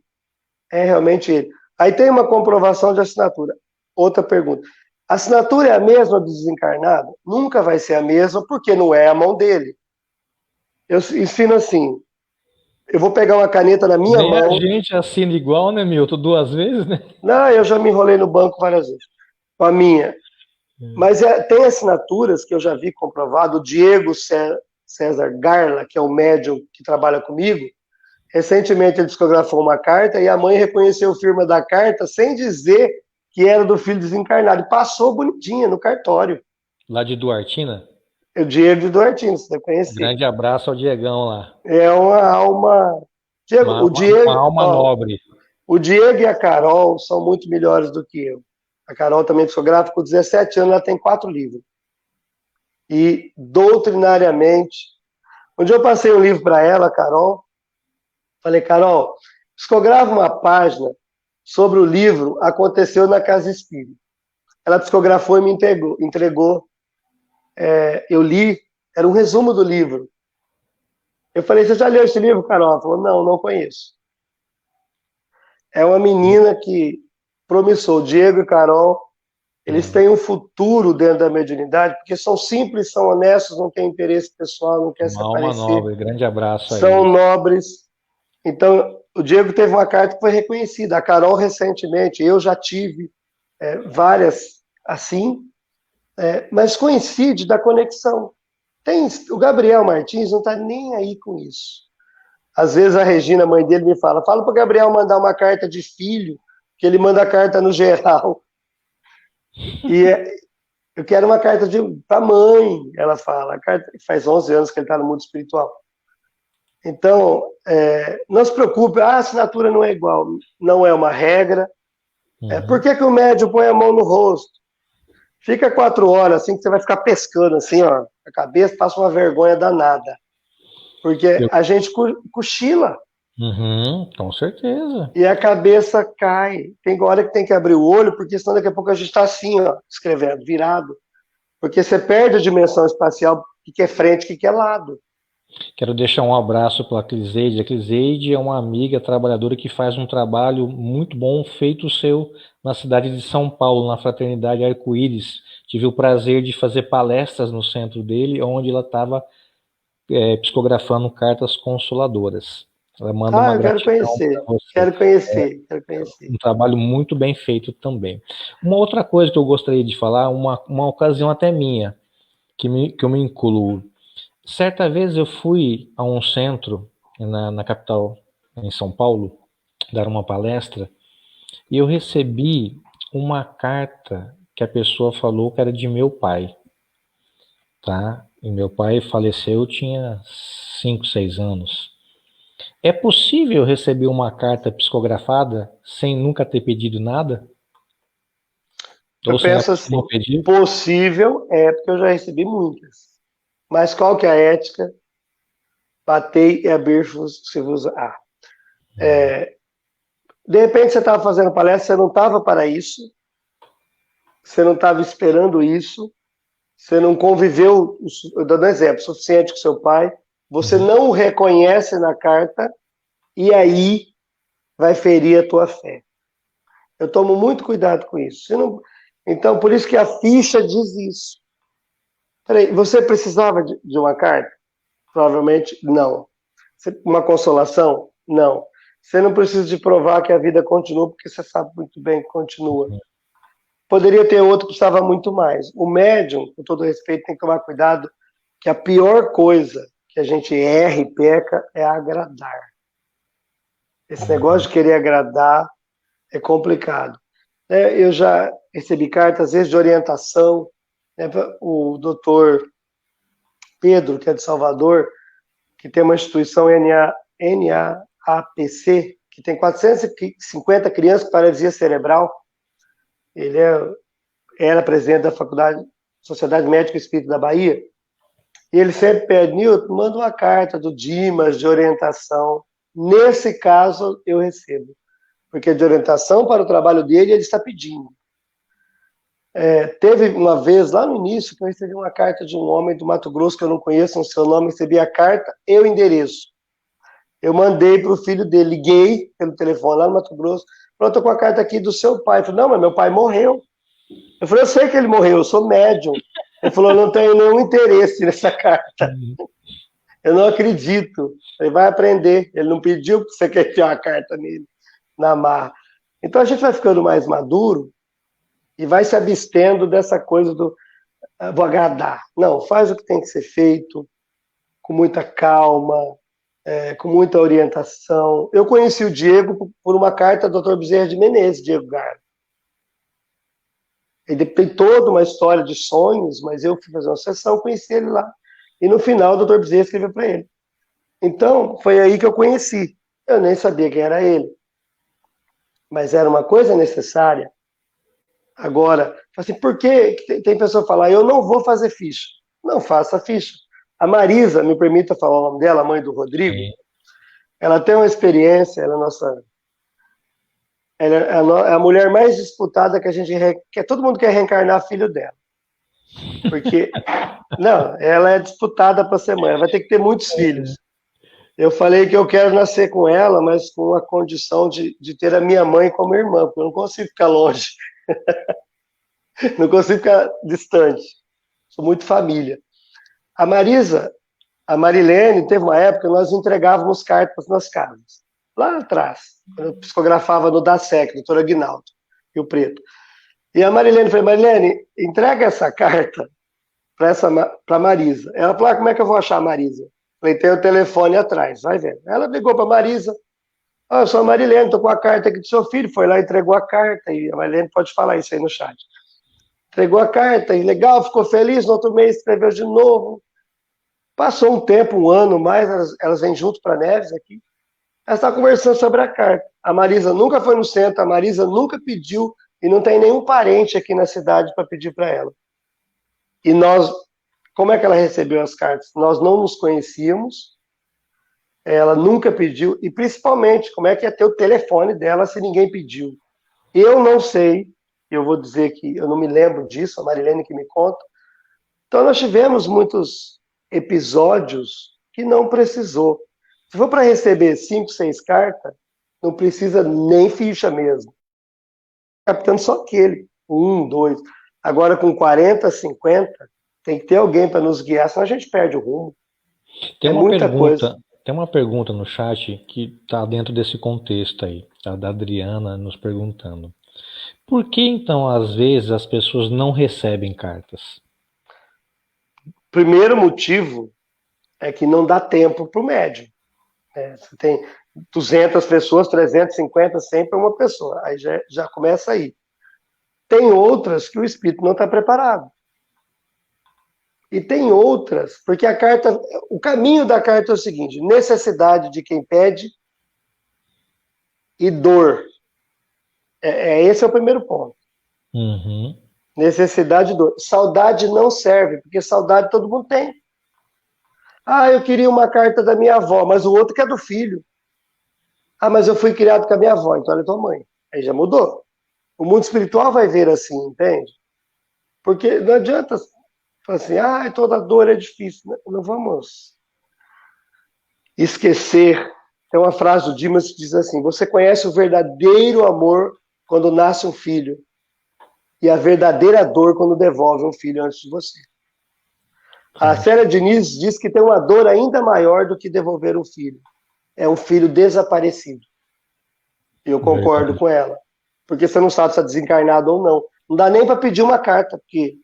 é realmente ele. Aí tem uma comprovação de assinatura. Outra pergunta. A assinatura é a mesma do desencarnado? Nunca vai ser a mesma, porque não é a mão dele. Eu ensino assim, eu vou pegar uma caneta na minha mão... a gente assina igual, né, Milton? 2 vezes, né? Não, eu já me enrolei no banco várias vezes. Com a minha. Mas tem assinaturas que eu já vi comprovado. O Diego César Garla, que é o médium que trabalha comigo, recentemente ele psicografou uma carta e a mãe reconheceu a firma da carta sem dizer que era do filho desencarnado. E passou bonitinha no cartório. Lá de Duartina? O Diego de Duartina, você deve conhecer. Grande abraço ao Diegão lá. É uma alma... uma alma nobre. O Diego e a Carol são muito melhores do que eu. A Carol também é psicografa, com 17 anos ela tem 4 livros. E, doutrinariamente... Um dia eu passei um livro para ela, Carol. Falei, Carol, psicografa uma página sobre o livro Aconteceu na Casa Espírita. Ela psicografou e me entregou. Eu li, era um resumo do livro. Eu falei, você já leu esse livro, Carol? Ela falou, não conheço. É uma menina que promissou, Diego e Carol, eles têm um futuro dentro da mediunidade, porque são simples, são honestos, não têm interesse pessoal, não querem se aparecer. Uma alma nobre, grande abraço aí. São nobres. Então, o Diego teve uma carta que foi reconhecida. A Carol, recentemente, eu já tive várias assim, mas coincide da conexão. O Gabriel Martins não está nem aí com isso. Às vezes a Regina, mãe dele, me fala para o Gabriel mandar uma carta de filho, que ele manda carta no geral. E eu quero uma carta para a mãe, ela fala. A carta, faz 11 anos que ele está no mundo espiritual. Então, não se preocupe, a assinatura não é igual, não é uma regra. Por que o médium põe a mão no rosto? Fica 4 horas, assim, que você vai ficar pescando, assim, ó, a cabeça, passa uma vergonha danada. Porque a gente cochila. Com certeza. E a cabeça cai. Tem hora que tem que abrir o olho, porque senão daqui a pouco a gente está assim, ó, escrevendo, virado. Porque você perde a dimensão espacial, o que é frente, o que é lado. Quero deixar um abraço para a Cliseide. A Cliseide é uma amiga trabalhadora que faz um trabalho muito bom, feito o seu, na cidade de São Paulo, na Fraternidade Arco-Íris. Tive o prazer de fazer palestras no centro dele, onde ela estava psicografando cartas consoladoras. Ela manda uma eu quero gratidão conhecer. para você. Quero conhecer. Um trabalho muito bem feito também. Uma outra coisa que eu gostaria de falar, uma ocasião até minha, que eu me incluo. Certa vez eu fui a um centro na capital, em São Paulo, dar uma palestra, e eu recebi uma carta que a pessoa falou que era de meu pai, tá? E meu pai faleceu, eu tinha 5, 6 anos. É possível receber uma carta psicografada sem nunca ter pedido nada? Eu penso assim, possível porque eu já recebi muitas. Mas qual que é a ética? Batei e abrir-vos a. De repente você estava fazendo palestra, você não estava para isso, você não estava esperando isso, você não conviveu, dando exemplo, suficiente com seu pai, você não o reconhece na carta, e aí vai ferir a tua fé. Eu tomo muito cuidado com isso. Então, por isso que a ficha diz isso. Peraí, você precisava de uma carta? Provavelmente não. Uma consolação? Não. Você não precisa de provar que a vida continua, porque você sabe muito bem que continua. Poderia ter outro que precisava muito mais. O médium, com todo respeito, tem que tomar cuidado, que a pior coisa que a gente erra e peca é agradar. Esse negócio de querer agradar é complicado. Eu já recebi cartas, às vezes, de orientação. O doutor Pedro, que é de Salvador, que tem uma instituição NAAPC, que tem 450 crianças com paralisia cerebral. Ele era presidente da Faculdade Sociedade Médica Espírita da Bahia. E ele sempre pede, Nilton, manda uma carta do Dimas de orientação. Nesse caso, eu recebo. Porque de orientação para o trabalho dele, ele está pedindo. Teve uma vez, lá no início, que eu recebi uma carta de um homem do Mato Grosso, que eu não conheço o seu nome, recebi a carta e o endereço. Eu mandei para o filho dele, liguei pelo telefone lá no Mato Grosso, falei, estou com a carta aqui do seu pai. Ele falou, não, mas meu pai morreu. Eu falei, eu sei que ele morreu, eu sou médium. Ele falou, eu não tenho nenhum interesse nessa carta. Eu não acredito. Ele vai aprender. Ele não pediu que você quer ter uma carta nele, na marra. Então a gente vai ficando mais maduro e vai se abstendo dessa coisa do vou agradar. Não, faz o que tem que ser feito, com muita calma, com muita orientação. Eu conheci o Diego por uma carta do Dr. Bezerra de Menezes, Diego Garra. Ele tem toda uma história de sonhos, mas eu fui fazer uma sessão, conheci ele lá. E no final o Dr. Bezerra escreveu para ele. Então, foi aí que eu conheci. Eu nem sabia quem era ele. Mas era uma coisa necessária. Agora, assim, por que tem pessoa que fala, eu não vou fazer ficha? Não faça ficha. A Marisa, me permita falar o nome dela, a mãe do Rodrigo, ela tem uma experiência, ela é a mulher mais disputada que todo mundo quer reencarnar filho dela. Porque, não, ela é disputada para ser mãe, ela vai ter que ter muitos filhos. Eu falei que eu quero nascer com ela, mas com a condição de ter a minha mãe como irmã, porque eu não consigo ficar longe. Não consigo ficar distante. Sou muito família. A Marisa, a Marilene, teve uma época que nós entregávamos cartas nas casas. Lá atrás. Eu psicografava no DASEC, doutor Aguinaldo, Rio Preto. E a Marilene falou, Marilene, entrega essa carta para a Marisa. Ela falou, como é que eu vou achar a Marisa? Falei, tem o telefone atrás, vai vendo. Ela ligou para a Marisa. Eu sou a Marilene, estou com a carta aqui do seu filho. Foi lá, entregou a carta. E a Marilene pode falar isso aí no chat. Entregou a carta, e legal, ficou feliz. No outro mês escreveu de novo. Passou um tempo, um ano mais, elas vêm junto para Neves aqui. Elas estão conversando sobre a carta. A Marisa nunca foi no centro, a Marisa nunca pediu, e não tem nenhum parente aqui na cidade para pedir para ela. E nós, como é que ela recebeu as cartas? Nós não nos conhecíamos, Ela nunca pediu, e principalmente, como é que ia ter o telefone dela se ninguém pediu? Eu não sei, eu vou dizer que eu não me lembro disso, a Marilene que me conta. Então, nós tivemos muitos episódios que não precisou. Se for para receber 5, 6 cartas, não precisa nem ficha mesmo. Captando só aquele, um, dois. Agora, com 40, 50, tem que ter alguém para nos guiar, senão a gente perde o rumo. Tem É uma muita coisa. pergunta, tem uma pergunta no chat que está dentro desse contexto aí, tá? Da Adriana nos perguntando. Por que então, às vezes, as pessoas não recebem cartas? Primeiro motivo é que não dá tempo para o médium. Você tem 200 pessoas, 350, sempre uma pessoa. Aí já começa aí. Tem outras que o espírito não está preparado. E tem outras, porque a carta, o caminho da carta é o seguinte: necessidade de quem pede e dor. Esse é o primeiro ponto. Uhum. Necessidade e dor. Saudade não serve, porque saudade todo mundo tem. Ah, eu queria uma carta da minha avó, mas o outro que é do filho. Ah, mas eu fui criado com a minha avó, então ela é tua mãe. Aí já mudou. O mundo espiritual vai ver assim, entende? Porque não adianta falar assim, ah, toda dor é difícil. Não vamos esquecer. Tem uma frase do Dimas que diz assim: você conhece o verdadeiro amor quando nasce um filho e a verdadeira dor quando devolve um filho antes de você. A Célia Diniz diz que tem uma dor ainda maior do que devolver um filho. É um filho desaparecido. Eu concordo Verdade. com ela. Porque você não sabe se está desencarnado ou não. Não dá nem para pedir uma carta, porque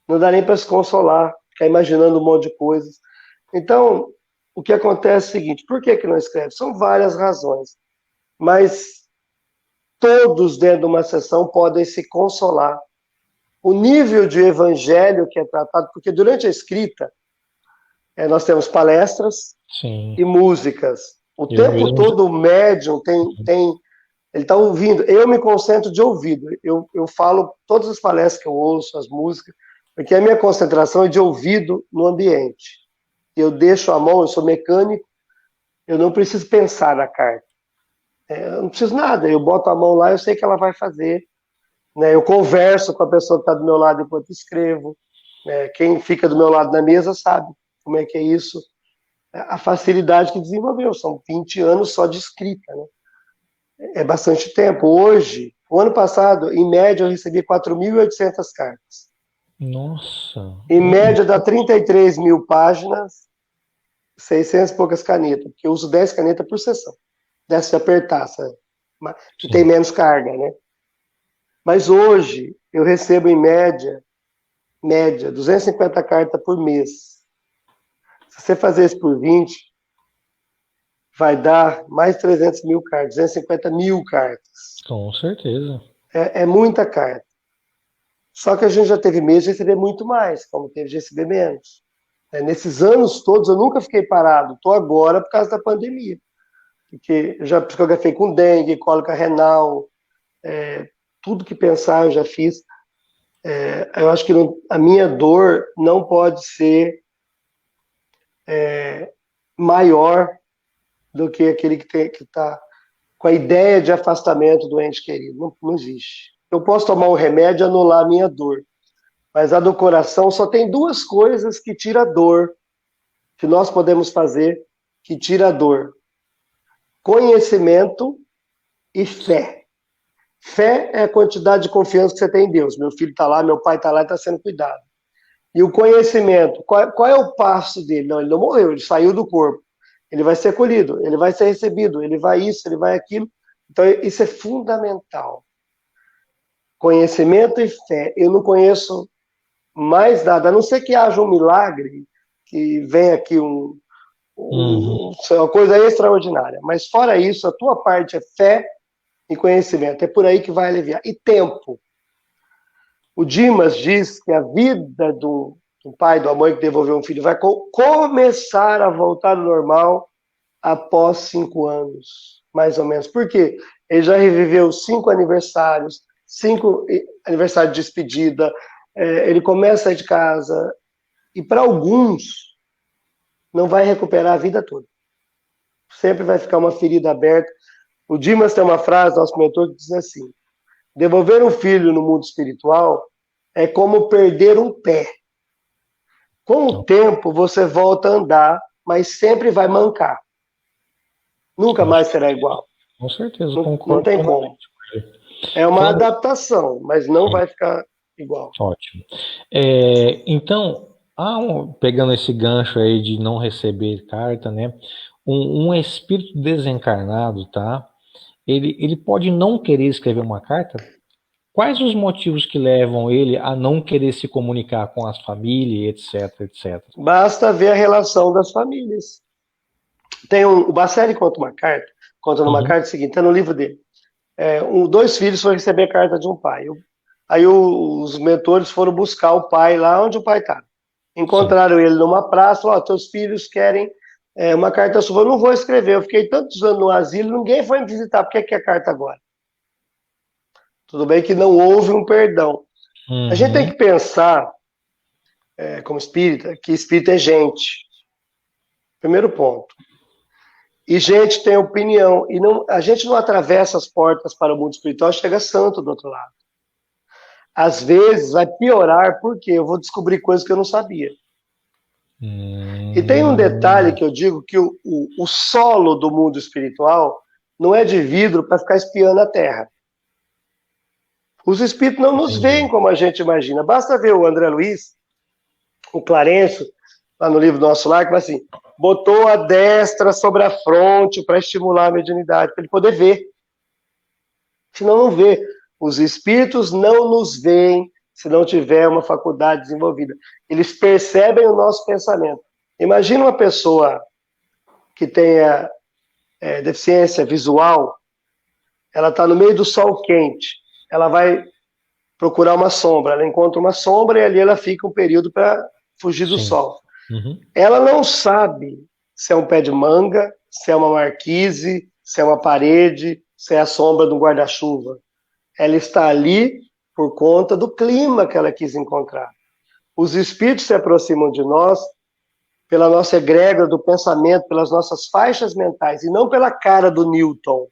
não dá nem para se consolar, ficar imaginando um monte de coisas. Então, o que acontece é o seguinte: por que não escreve? São várias razões. Mas todos dentro de uma sessão podem se consolar. O nível de evangelho que é tratado, porque durante a escrita, nós temos palestras Sim. e músicas. O Eu tempo mesmo. todo o médium ele está ouvindo. Eu me concentro de ouvido. Eu falo todas as palestras que eu ouço, as músicas, porque a minha concentração é de ouvido no ambiente. Eu deixo a mão, eu sou mecânico, eu não preciso pensar na carta. Eu não preciso nada, eu boto a mão lá, eu sei que ela vai fazer. Né? Eu converso com a pessoa que está do meu lado enquanto escrevo. Né? Quem fica do meu lado na mesa sabe como é que é isso. A facilidade que desenvolveu, são 20 anos só de escrita. Né? É bastante tempo. Hoje, o ano passado, em média, eu recebi 4.800 cartas. Nossa. Em média, dá 33 mil páginas, 600 e poucas canetas, porque eu uso 10 canetas por sessão. Dessa de apertar, sabe? Que tem Sim. menos carga, né? Mas hoje, eu recebo em média, 250 cartas por mês. Se você fazer isso por 20, vai dar mais 300 mil cartas, 250 mil cartas. Com certeza. É muita carta. Só que a gente já teve medo de receber muito mais, como teve de receber menos. Nesses anos todos, eu nunca fiquei parado. Estou agora por causa da pandemia. Porque eu já psicografei com dengue, cólica renal, tudo que pensar eu já fiz. Eu acho que a minha dor não pode ser maior do que aquele que está com a ideia de afastamento do ente querido. Não, não existe. Eu posso tomar um remédio e anular a minha dor, mas a do coração só tem duas coisas que tira a dor, que nós podemos fazer, que tira a dor: conhecimento e fé. Fé é a quantidade de confiança que você tem em Deus. Meu filho está lá, meu pai está lá e está sendo cuidado. E o conhecimento, qual é o passo dele? Não, ele não morreu, ele saiu do corpo. Ele vai ser acolhido, ele vai ser recebido, ele vai isso, ele vai aquilo. Então, isso é fundamental. Conhecimento e fé. Eu não conheço mais nada, a não ser que haja um milagre, que venha aqui uma coisa extraordinária. Mas fora isso, a tua parte é fé e conhecimento. É por aí que vai aliviar. E tempo. O Dimas diz que a vida do pai, da mãe que devolveu um filho vai começar a voltar ao normal após 5 anos, mais ou menos. Por quê? Ele já reviveu 5 aniversários, 5 aniversários de despedida, ele começa a sair de casa, e para alguns não vai recuperar a vida toda. Sempre vai ficar uma ferida aberta. O Dimas tem uma frase, nosso mentor, que diz assim: devolver um filho no mundo espiritual é como perder um pé. Com o tempo, você volta a andar, mas sempre vai mancar. Nunca Com mais será igual. com certeza, Não concordo tem como. plenamente com ele. É uma Falando, adaptação, mas não vai ficar igual. ótimo. Então, pegando esse gancho aí de não receber carta, né? Um espírito desencarnado, tá? Ele pode não querer escrever uma carta? Quais os motivos que levam ele a não querer se comunicar com as famílias, etc, etc? Basta ver a relação das famílias. O Bacelli conta numa Uhum, carta o seguinte, está no livro dele. Dois filhos foram receber a carta de um pai. Aí os mentores foram buscar o pai lá onde o pai estava. sim. Encontraram ele numa praça, ó, teus filhos querem uma carta sua. Eu não vou escrever, eu fiquei tantos anos no asilo, ninguém foi me visitar, por que quer carta agora? Tudo bem que não houve um perdão. A gente tem Uhum, que pensar, como espírita, que espírita é gente. Primeiro ponto. E gente tem opinião. E a gente não atravessa as portas para o mundo espiritual e chega santo do outro lado. Às vezes vai piorar porque eu vou descobrir coisas que eu não sabia. E tem um detalhe que eu digo que o solo do mundo espiritual não é de vidro para ficar espiando a Terra. Os espíritos não nos veem entendi. como a gente imagina. Basta ver o André Luiz, o Clarencio, lá no livro do Nosso Lar, que vai assim, botou a destra sobre a fronte para estimular a mediunidade, para ele poder ver. Senão não vê. Os espíritos não nos veem se não tiver uma faculdade desenvolvida. Eles percebem o nosso pensamento. Imagina uma pessoa que tenha deficiência visual, ela está no meio do sol quente, ela vai procurar uma sombra, ela encontra uma sombra e ali ela fica um período para fugir do Sim. sol. Uhum, Ela não sabe se é um pé de manga, se é uma marquise, se é uma parede, se é a sombra de um guarda-chuva. Ela está ali por conta do clima que ela quis encontrar. Os espíritos se aproximam de nós pela nossa egrégora do pensamento, pelas nossas faixas mentais, e não pela cara do Newton.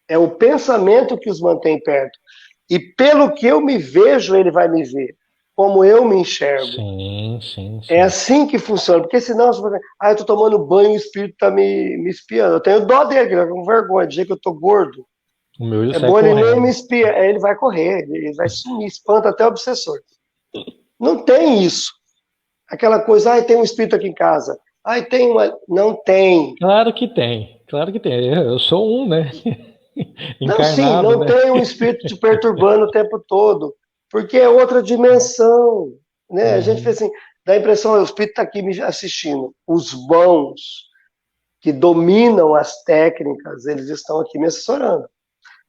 É o pensamento que os mantém perto. E pelo que eu me vejo, ele vai me ver. Como eu me enxergo. sim, sim, É sim. assim que funciona. Porque senão, você vai eu estou tomando banho e o espírito está me espiando. Eu tenho dó dele, ele com vergonha, dizer que eu estou gordo. O meu ele É sai bom ele nem me correndo. espia. Ele vai correr, ele vai sumir, espanta até o obsessor. Não tem isso. Aquela coisa, tem um espírito aqui em casa. Tem uma. Não tem. Claro que tem, claro que tem. Eu sou um, né? Não, sim, Encarnado, não né? tem um espírito te perturbando o tempo todo, porque é outra dimensão, né? A gente Uhum, fez assim, dá a impressão, o espírito está aqui me assistindo. Os bons que dominam as técnicas, eles estão aqui me assessorando.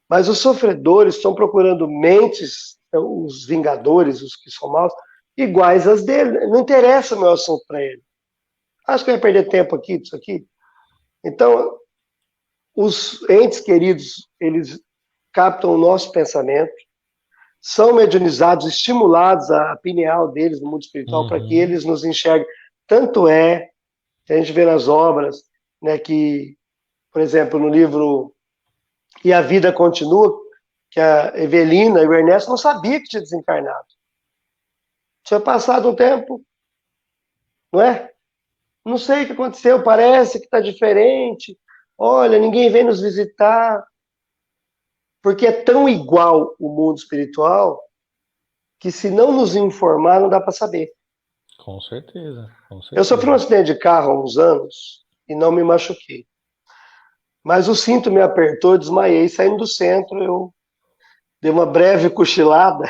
Mas os sofredores estão procurando mentes, os vingadores, os que são maus, iguais às dele. Não interessa o meu assunto para ele. Acho que eu ia perder tempo aqui, disso aqui. Então, os entes queridos, eles captam o nosso pensamento, são mediunizados, estimulados a pineal deles no mundo espiritual para que uhum, eles nos enxerguem. Tanto é que a gente vê nas obras, né, que, por exemplo, no livro E a Vida Continua, que a Evelina e o Ernesto não sabiam que tinha desencarnado. Tinha passado um tempo, não é? Não sei o que aconteceu, parece que está diferente. Olha, ninguém vem nos visitar. Porque é tão igual o mundo espiritual que se não nos informar, não dá para saber. com certeza, com Eu sofri um certeza. acidente de carro há uns anos e não me machuquei. Mas o cinto me apertou, eu desmaiei. Saindo do centro, eu dei uma breve cochilada.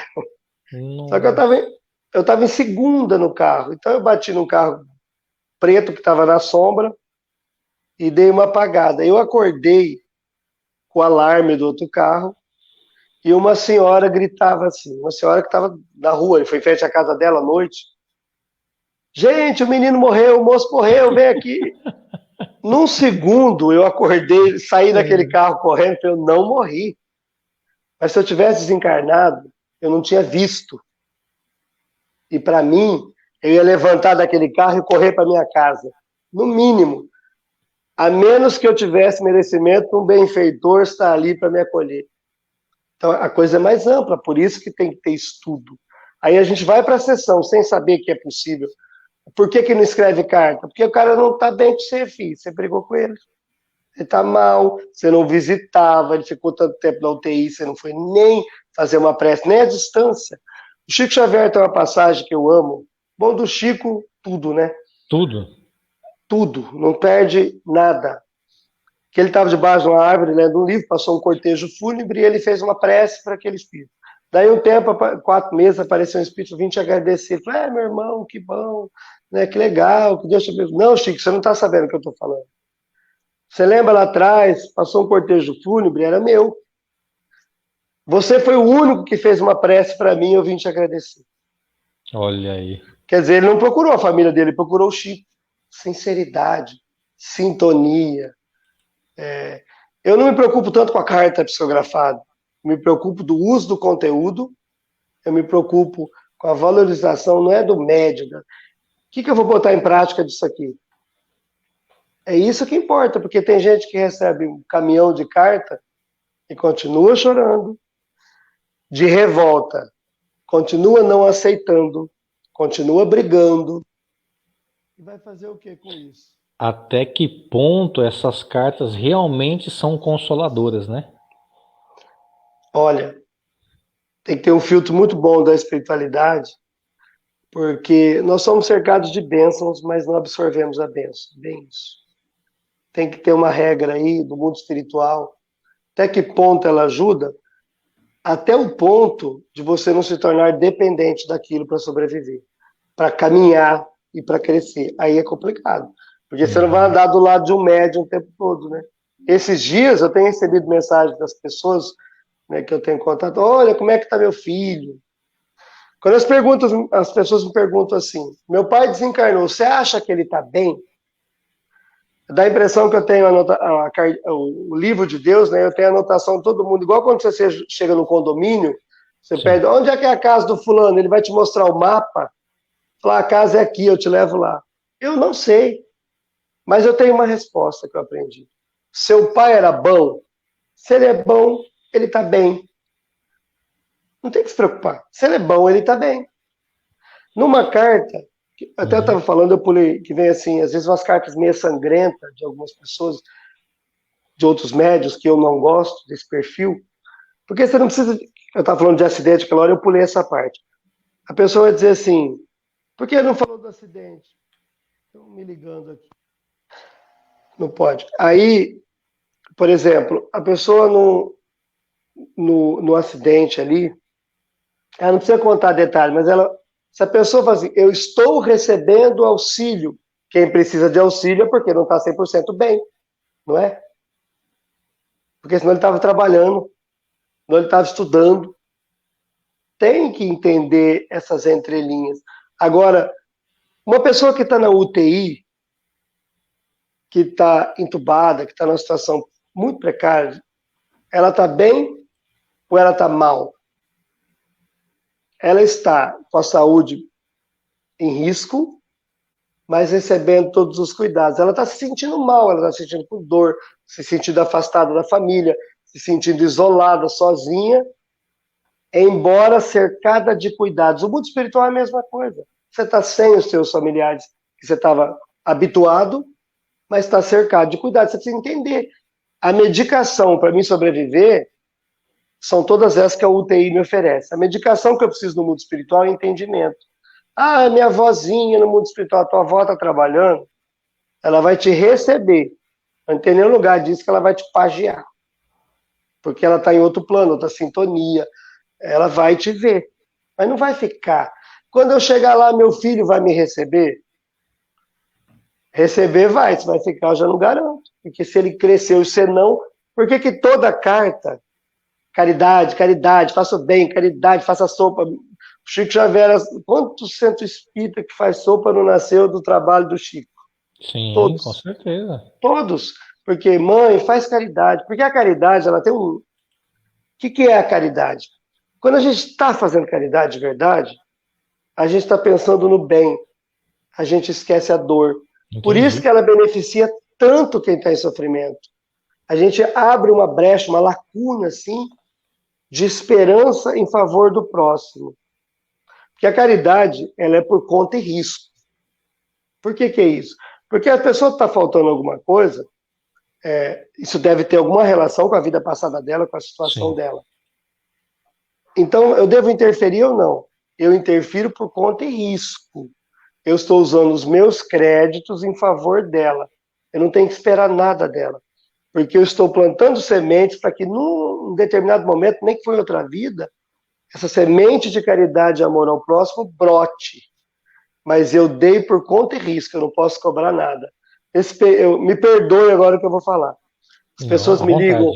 Só que Nossa. eu estava em segunda no carro. Então eu bati num carro preto que estava na sombra e dei uma apagada. Eu acordei com o alarme do outro carro e uma senhora gritava assim, uma senhora que estava na rua, ele foi em frente à casa dela à noite. Gente, o menino morreu, o moço morreu, vem aqui. Num segundo eu acordei, saí daquele É, carro correndo, eu não morri. Mas se eu tivesse desencarnado, eu não tinha visto. E para mim, eu ia levantar daquele carro e correr para minha casa. No mínimo. A menos que eu tivesse merecimento, um benfeitor está ali para me acolher. Então, a coisa é mais ampla, por isso que tem que ter estudo. Aí a gente vai para a sessão sem saber que é possível. Por que não escreve carta? Porque o cara não está bem com você, filho. Você brigou com ele. Ele está mal, você não visitava, ele ficou tanto tempo na UTI, você não foi nem fazer uma prece, nem à distância. O Chico Xavier tem uma passagem que eu amo. Bom, do Chico, tudo, né? Tudo. Tudo, não perde nada. Que ele estava debaixo de uma árvore lendo um livro, passou um cortejo fúnebre e ele fez uma prece para aquele espírito. Daí um tempo, 4 meses, apareceu um espírito, vim te agradecer. Ele falou, meu irmão, que bom, né, que legal, que Deus te abençoe. Não, Chico, você não está sabendo o que eu estou falando. Você lembra lá atrás, passou um cortejo fúnebre, era meu. Você foi o único que fez uma prece para mim, eu vim te agradecer. Olha aí. Quer dizer, ele não procurou a família dele, ele procurou o Chico. Sinceridade, sintonia. Eu não me preocupo tanto com a carta psicografada. Eu me preocupo do uso do conteúdo, eu me preocupo com a valorização, não é do médium. O que eu vou botar em prática disso aqui? É isso que importa, porque tem gente que recebe um caminhão de carta e continua chorando, de revolta, continua não aceitando, continua brigando. E vai fazer o que com isso? Até que ponto essas cartas realmente são consoladoras, né? Olha, tem que ter um filtro muito bom da espiritualidade, porque nós somos cercados de bênçãos, mas não absorvemos a bênção. Bem isso. Tem que ter uma regra aí do mundo espiritual. Até que ponto ela ajuda? Até o ponto de você não se tornar dependente daquilo para sobreviver, para caminhar e para crescer. Aí é complicado, porque você não vai andar do lado de um médium o tempo todo, né? Esses dias eu tenho recebido mensagens das pessoas, né, que eu tenho contato, olha, como é que está meu filho? Quando as pessoas me perguntam assim, meu pai desencarnou, você acha que ele está bem? Dá a impressão que eu tenho o livro de Deus, né? Eu tenho anotação de todo mundo. Igual quando você chega no condomínio, você pede, onde é que é a casa do fulano? Ele vai te mostrar o mapa, falar, a casa é aqui, eu te levo lá. Eu não sei, mas eu tenho uma resposta que eu aprendi. Seu pai era bom? Se ele é bom, ele está bem. Não tem que se preocupar. Se ele é bom, ele está bem. Numa carta, até eu estava falando, eu pulei, que vem assim, às vezes umas cartas meio sangrentas de algumas pessoas, de outros médios, que eu não gosto desse perfil, porque você não precisa, eu estava falando de acidente, aquela hora eu pulei essa parte. A pessoa vai dizer assim, por que não falou do acidente? Estão me ligando aqui. Não pode. Aí, por exemplo, a pessoa no acidente ali, ela não precisa contar detalhes, mas se a pessoa fala assim, eu estou recebendo auxílio, quem precisa de auxílio é porque não está 100% bem, não é? Porque senão ele estava trabalhando, senão ele estava estudando. Tem que entender essas entrelinhas. Agora, uma pessoa que está na UTI, que está entubada, que está numa situação muito precária, ela está bem ou ela está mal? Ela está com a saúde em risco, mas recebendo todos os cuidados. Ela está se sentindo mal, ela está se sentindo com dor, se sentindo afastada da família, se sentindo isolada, sozinha, embora cercada de cuidados. O mundo espiritual é a mesma coisa. Você está sem os seus familiares, que você estava habituado, mas está cercado de cuidados. Você precisa entender. A medicação para mim sobreviver são todas essas que a UTI me oferece. A medicação que eu preciso no mundo espiritual é entendimento. Ah, minha avózinha no mundo espiritual, tua avó está trabalhando, ela vai te receber. Não tem nenhum lugar disso que ela vai te pagiar. Porque ela está em outro plano, outra sintonia. Ela vai te ver, mas não vai ficar. Quando eu chegar lá, meu filho vai me receber? Receber vai, se vai ficar, eu já não garanto. Porque se ele cresceu e você não... Por que que toda carta... Caridade, caridade, faça o bem, caridade, faça sopa. O Chico Xavier, quantos centro espírita que faz sopa não nasceu do trabalho do Chico? Sim, todos. Com certeza. Todos. Porque, mãe, faz caridade. Porque a caridade, ela tem um... O que é a caridade? Quando a gente está fazendo caridade de verdade, a gente está pensando no bem. A gente esquece a dor. Entendi. Por isso que ela beneficia tanto quem está em sofrimento. A gente abre uma brecha, uma lacuna, assim, de esperança em favor do próximo. Porque a caridade, ela é por conta e risco. Por que é isso? Porque a pessoa está faltando alguma coisa, isso deve ter alguma relação com a vida passada dela, com a situação dela. Então, eu devo interferir ou não? Eu interfiro por conta e risco. Eu estou usando os meus créditos em favor dela. Eu não tenho que esperar nada dela. Porque eu estou plantando sementes para que, num determinado momento, nem que foi em outra vida, essa semente de caridade e amor ao próximo brote. Mas eu dei por conta e risco, eu não posso cobrar nada. Me perdoe agora o que eu vou falar. As pessoas me ligam.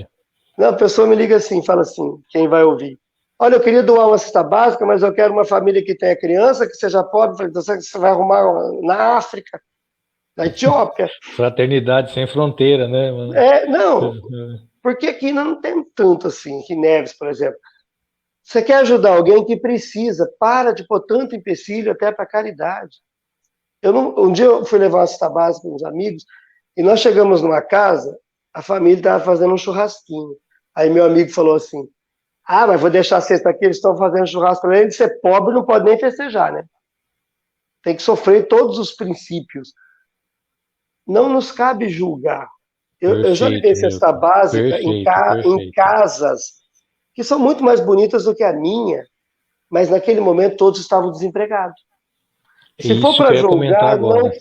Não, a pessoa me liga assim, fala assim, quem vai ouvir. Olha, eu queria doar uma cesta básica, mas eu quero uma família que tenha criança, que seja pobre. Você vai arrumar na África, na Etiópia. Fraternidade sem fronteira, né? Não, porque aqui não tem tanto assim, que Neves, por exemplo. Você quer ajudar alguém que precisa, para de pôr tanto empecilho até para caridade. Um dia eu fui levar uma cesta básica com uns amigos, e nós chegamos numa casa, a família estava fazendo um churrasquinho. Aí meu amigo falou assim, mas vou deixar a cesta aqui, eles estão fazendo churrasco. Além de ser pobre, não pode nem festejar, né? Tem que sofrer todos os princípios. Não nos cabe julgar. Eu já levei cesta básica em casas que são muito mais bonitas do que a minha, mas naquele momento todos estavam desempregados. Se for para julgar, não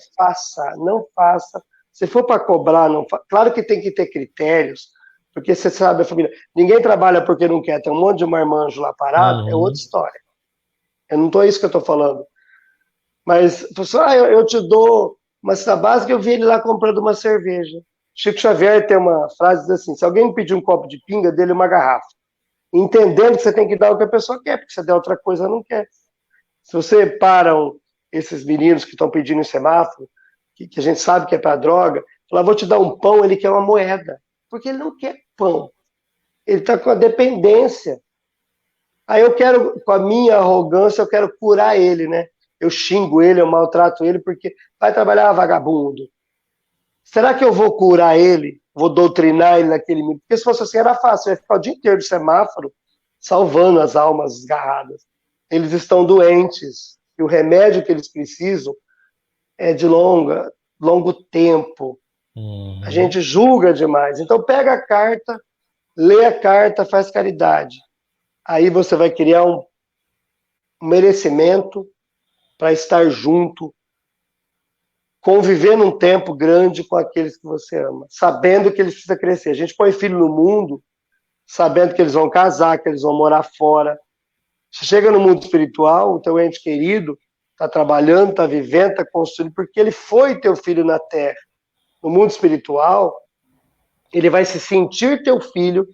faça. Se for para cobrar, não faça. Claro que tem que ter critérios, porque você sabe, a família, ninguém trabalha porque não quer, tem um monte de marmanjo lá parado, é outra história. Isso que eu estou falando. Mas, eu te dou uma cesta básica, eu vi ele lá comprando uma cerveja. Chico Xavier tem uma frase assim, se alguém me pedir um copo de pinga, dele uma garrafa. Entendendo que você tem que dar o que a pessoa quer, porque se der outra coisa, não quer. Se você param esses meninos que estão pedindo em semáforo, que a gente sabe que é para droga, fala, vou te dar um pão, ele quer uma moeda. Porque ele não quer pão. Ele está com a dependência. Aí eu quero, com a minha arrogância, eu quero curar ele, né? Eu xingo ele, eu maltrato ele, porque vai trabalhar vagabundo. Será que eu vou curar ele? Vou doutrinar ele naquele mundo? Porque se fosse assim, era fácil. Eu ia ficar o dia inteiro de semáforo salvando as almas esgarradas. Eles estão doentes. E o remédio que eles precisam é de longo tempo. A gente julga demais. Então pega a carta, lê a carta, faz caridade. Aí você vai criar um merecimento para estar junto, conviver num tempo grande com aqueles que você ama, sabendo que eles precisam crescer. A gente põe filho no mundo, sabendo que eles vão casar, que eles vão morar fora. Você chega no mundo espiritual, o teu ente querido está trabalhando, está vivendo, está construindo, porque ele foi teu filho na Terra. No mundo espiritual, ele vai se sentir teu filho,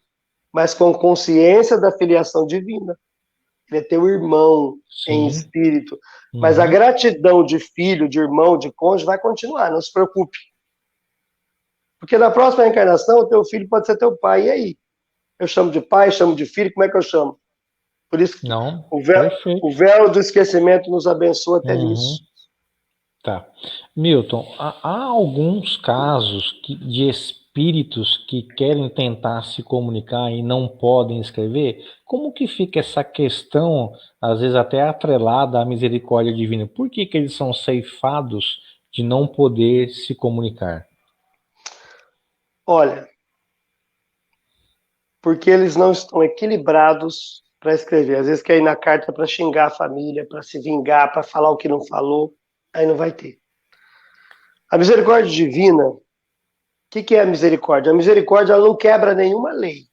mas com consciência da filiação divina. Ele é teu irmão em espírito. Mas a gratidão de filho, de irmão, de cônjuge vai continuar, não se preocupe. Porque na próxima reencarnação, o teu filho pode ser teu pai. E aí? Eu chamo de pai, chamo de filho, como é que eu chamo? Por isso que o véu do esquecimento nos abençoa até nisso. Tá. Milton, há alguns casos de espíritos que querem tentar se comunicar e não podem escrever? Como que fica essa questão, às vezes até atrelada à misericórdia divina? Por que eles são ceifados de não poder se comunicar? Olha, porque eles não estão equilibrados para escrever. Às vezes quer ir na carta para xingar a família, para se vingar, para falar o que não falou, aí não vai ter. A misericórdia divina, o que é a misericórdia? A misericórdia ela não quebra nenhuma lei.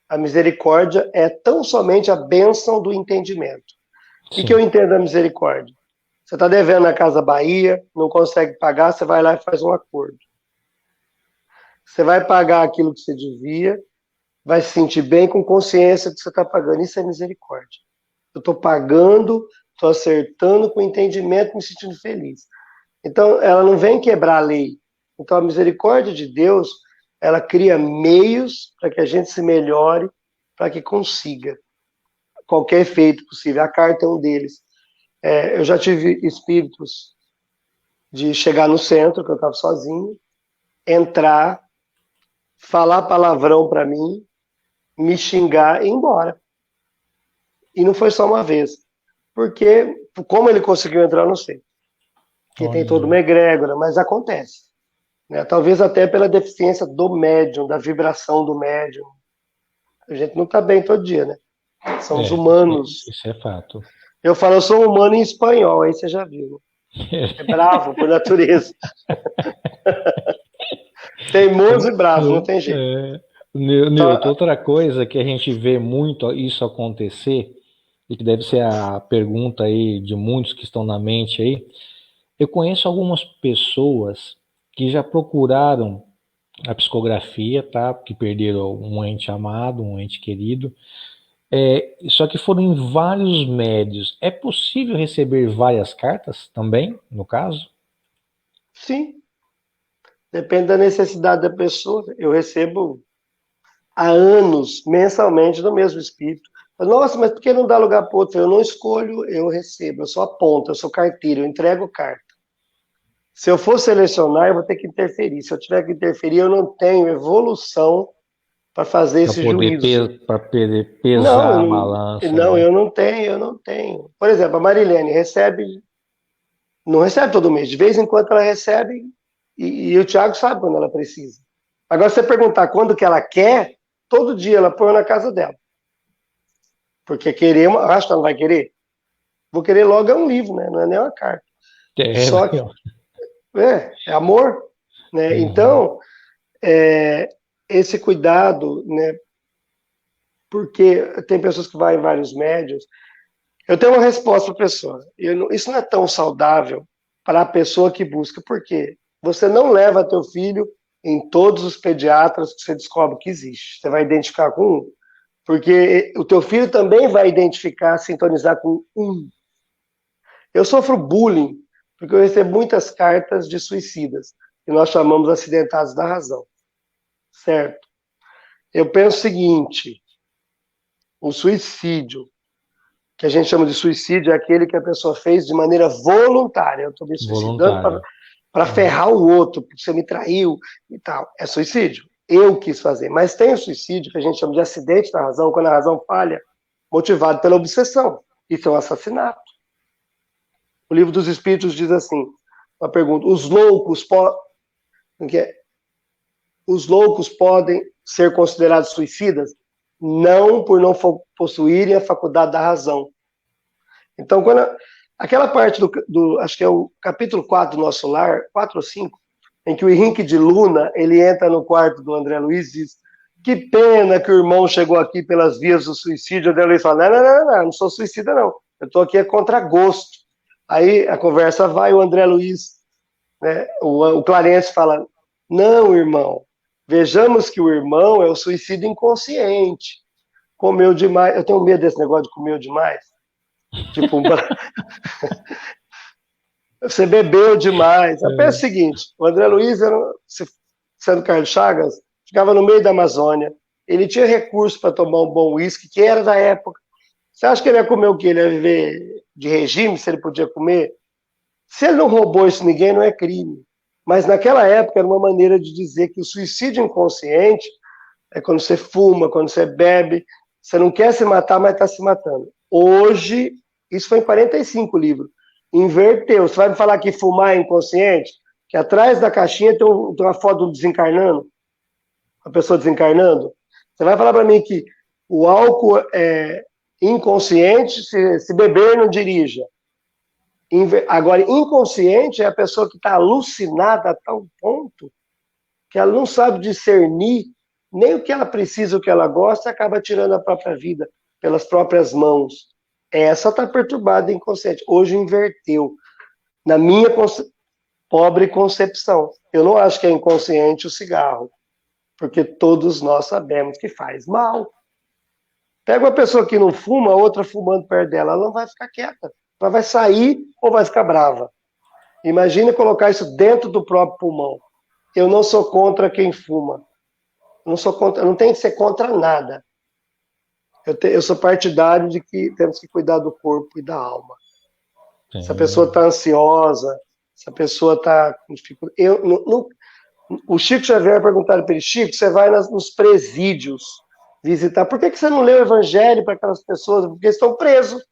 A misericórdia é tão somente a bênção do entendimento. O que eu entendo da misericórdia? Você está devendo na Casa Bahia, não consegue pagar, você vai lá e faz um acordo. Você vai pagar aquilo que você devia, vai se sentir bem com consciência de que você está pagando. Isso é misericórdia. Eu estou pagando, estou acertando com entendimento, me sentindo feliz. Então, ela não vem quebrar a lei. Então, a misericórdia de Deus, ela cria meios para que a gente se melhore, para que consiga qualquer efeito possível. A carta é um deles. Eu já tive espíritos de chegar no centro, que eu estava sozinho, entrar, falar palavrão para mim, me xingar e ir embora. E não foi só uma vez. Porque, como ele conseguiu entrar, eu não sei. Porque tem toda uma egrégora, mas acontece. Né? Talvez até pela deficiência do médium, da vibração do médium. A gente não está bem todo dia, né? Somos humanos. Isso é fato. Eu falo, eu sou humano em espanhol, aí você já viu. É bravo por natureza. Teimoso e bravo, não tem jeito. Nilton, outra coisa que a gente vê muito isso acontecer, e que deve ser a pergunta aí de muitos que estão na mente aí, eu conheço algumas pessoas que já procuraram a psicografia, tá? Que perderam um ente amado, um ente querido, só que foram em vários médios. É possível receber várias cartas também, no caso? Sim. Depende da necessidade da pessoa. Eu recebo há anos, mensalmente, do mesmo espírito. Nossa, mas por que não dá lugar para outro? Eu não escolho, eu recebo. Eu só aponto, eu sou carteiro, eu entrego carta. Se eu for selecionar, eu vou ter que interferir. Se eu tiver que interferir, eu não tenho evolução para fazer esse juízo. Para poder pesar a balança. Não, né? Eu não tenho. Por exemplo, a Marilene não recebe todo mês. De vez em quando ela recebe e o Thiago sabe quando ela precisa. Agora, se você perguntar quando que ela quer, todo dia ela põe na casa dela. Porque querer, acho que ela não vai querer. Vou querer logo é um livro, né? Não é nem uma carta. Só que é amor, né? Então, esse cuidado, né? Porque tem pessoas que vão em vários médios. Eu tenho uma resposta para a pessoa. Isso não é tão saudável para a pessoa que busca. Por quê? Você não leva teu filho em todos os pediatras que você descobre que existe. Você vai identificar com um. Porque o teu filho também vai identificar, sintonizar com um. Eu sofro bullying porque eu recebo muitas cartas de suicidas, que nós chamamos acidentados da razão. Certo? Eu penso o seguinte, o suicídio, que a gente chama de suicídio, é aquele que a pessoa fez de maneira voluntária. Eu estou me suicidando para ferrar o outro, porque você me traiu e tal. É suicídio. Eu quis fazer. Mas tem o suicídio, que a gente chama de acidente da razão, quando a razão falha, motivado pela obsessão. Isso é um assassinato. O Livro dos Espíritos diz assim, uma pergunta, os loucos podem ser considerados suicidas? Não por não possuírem a faculdade da razão. Então, aquela parte acho que é o capítulo 4 do Nosso Lar, 4 ou 5, em que o Henrique de Luna, ele entra no quarto do André Luiz e diz, que pena que o irmão chegou aqui pelas vias do suicídio. O André Luiz fala, não sou suicida não, eu estou aqui contra gosto. Aí a conversa vai, o André Luiz, né, o Clarence fala, não, irmão, vejamos que o irmão é o suicídio inconsciente. Comeu demais. Eu tenho medo desse negócio de comer demais. Tipo, você bebeu demais. Pensa o seguinte, o André Luiz, sendo Carlos Chagas, ficava no meio da Amazônia. Ele tinha recurso para tomar um bom uísque, que era da época. Você acha que ele ia comer o quê? Ele ia viver de regime, se ele podia comer? Se ele não roubou isso ninguém, não é crime. Mas naquela época era uma maneira de dizer que o suicídio inconsciente é quando você fuma, quando você bebe, você não quer se matar, mas está se matando. Hoje, isso foi em 45 o livro, inverteu. Você vai me falar que fumar é inconsciente? Que atrás da caixinha tem uma foto do desencarnando, uma pessoa desencarnando? Você vai falar para mim que o álcool é inconsciente, se beber, não dirija. Agora, inconsciente é a pessoa que está alucinada a tal ponto que ela não sabe discernir nem o que ela precisa, o que ela gosta, e acaba tirando a própria vida pelas próprias mãos. Essa está perturbada, inconsciente. Hoje inverteu. Na minha pobre concepção. Eu não acho que é inconsciente o cigarro, porque todos nós sabemos que faz mal. Pega uma pessoa que não fuma, a outra fumando perto dela, ela não vai ficar quieta. Ela vai sair ou vai ficar brava. Imagine colocar isso dentro do próprio pulmão. Eu não sou contra quem fuma. Eu não tenho que ser contra nada. Eu sou partidário de que temos que cuidar do corpo e da alma. Se a pessoa está ansiosa, se a pessoa está com dificuldade. O Chico Xavier perguntaram para ele, Chico, você vai nos presídios visitar, por que você não lê o evangelho para aquelas pessoas? Porque eles estão presos.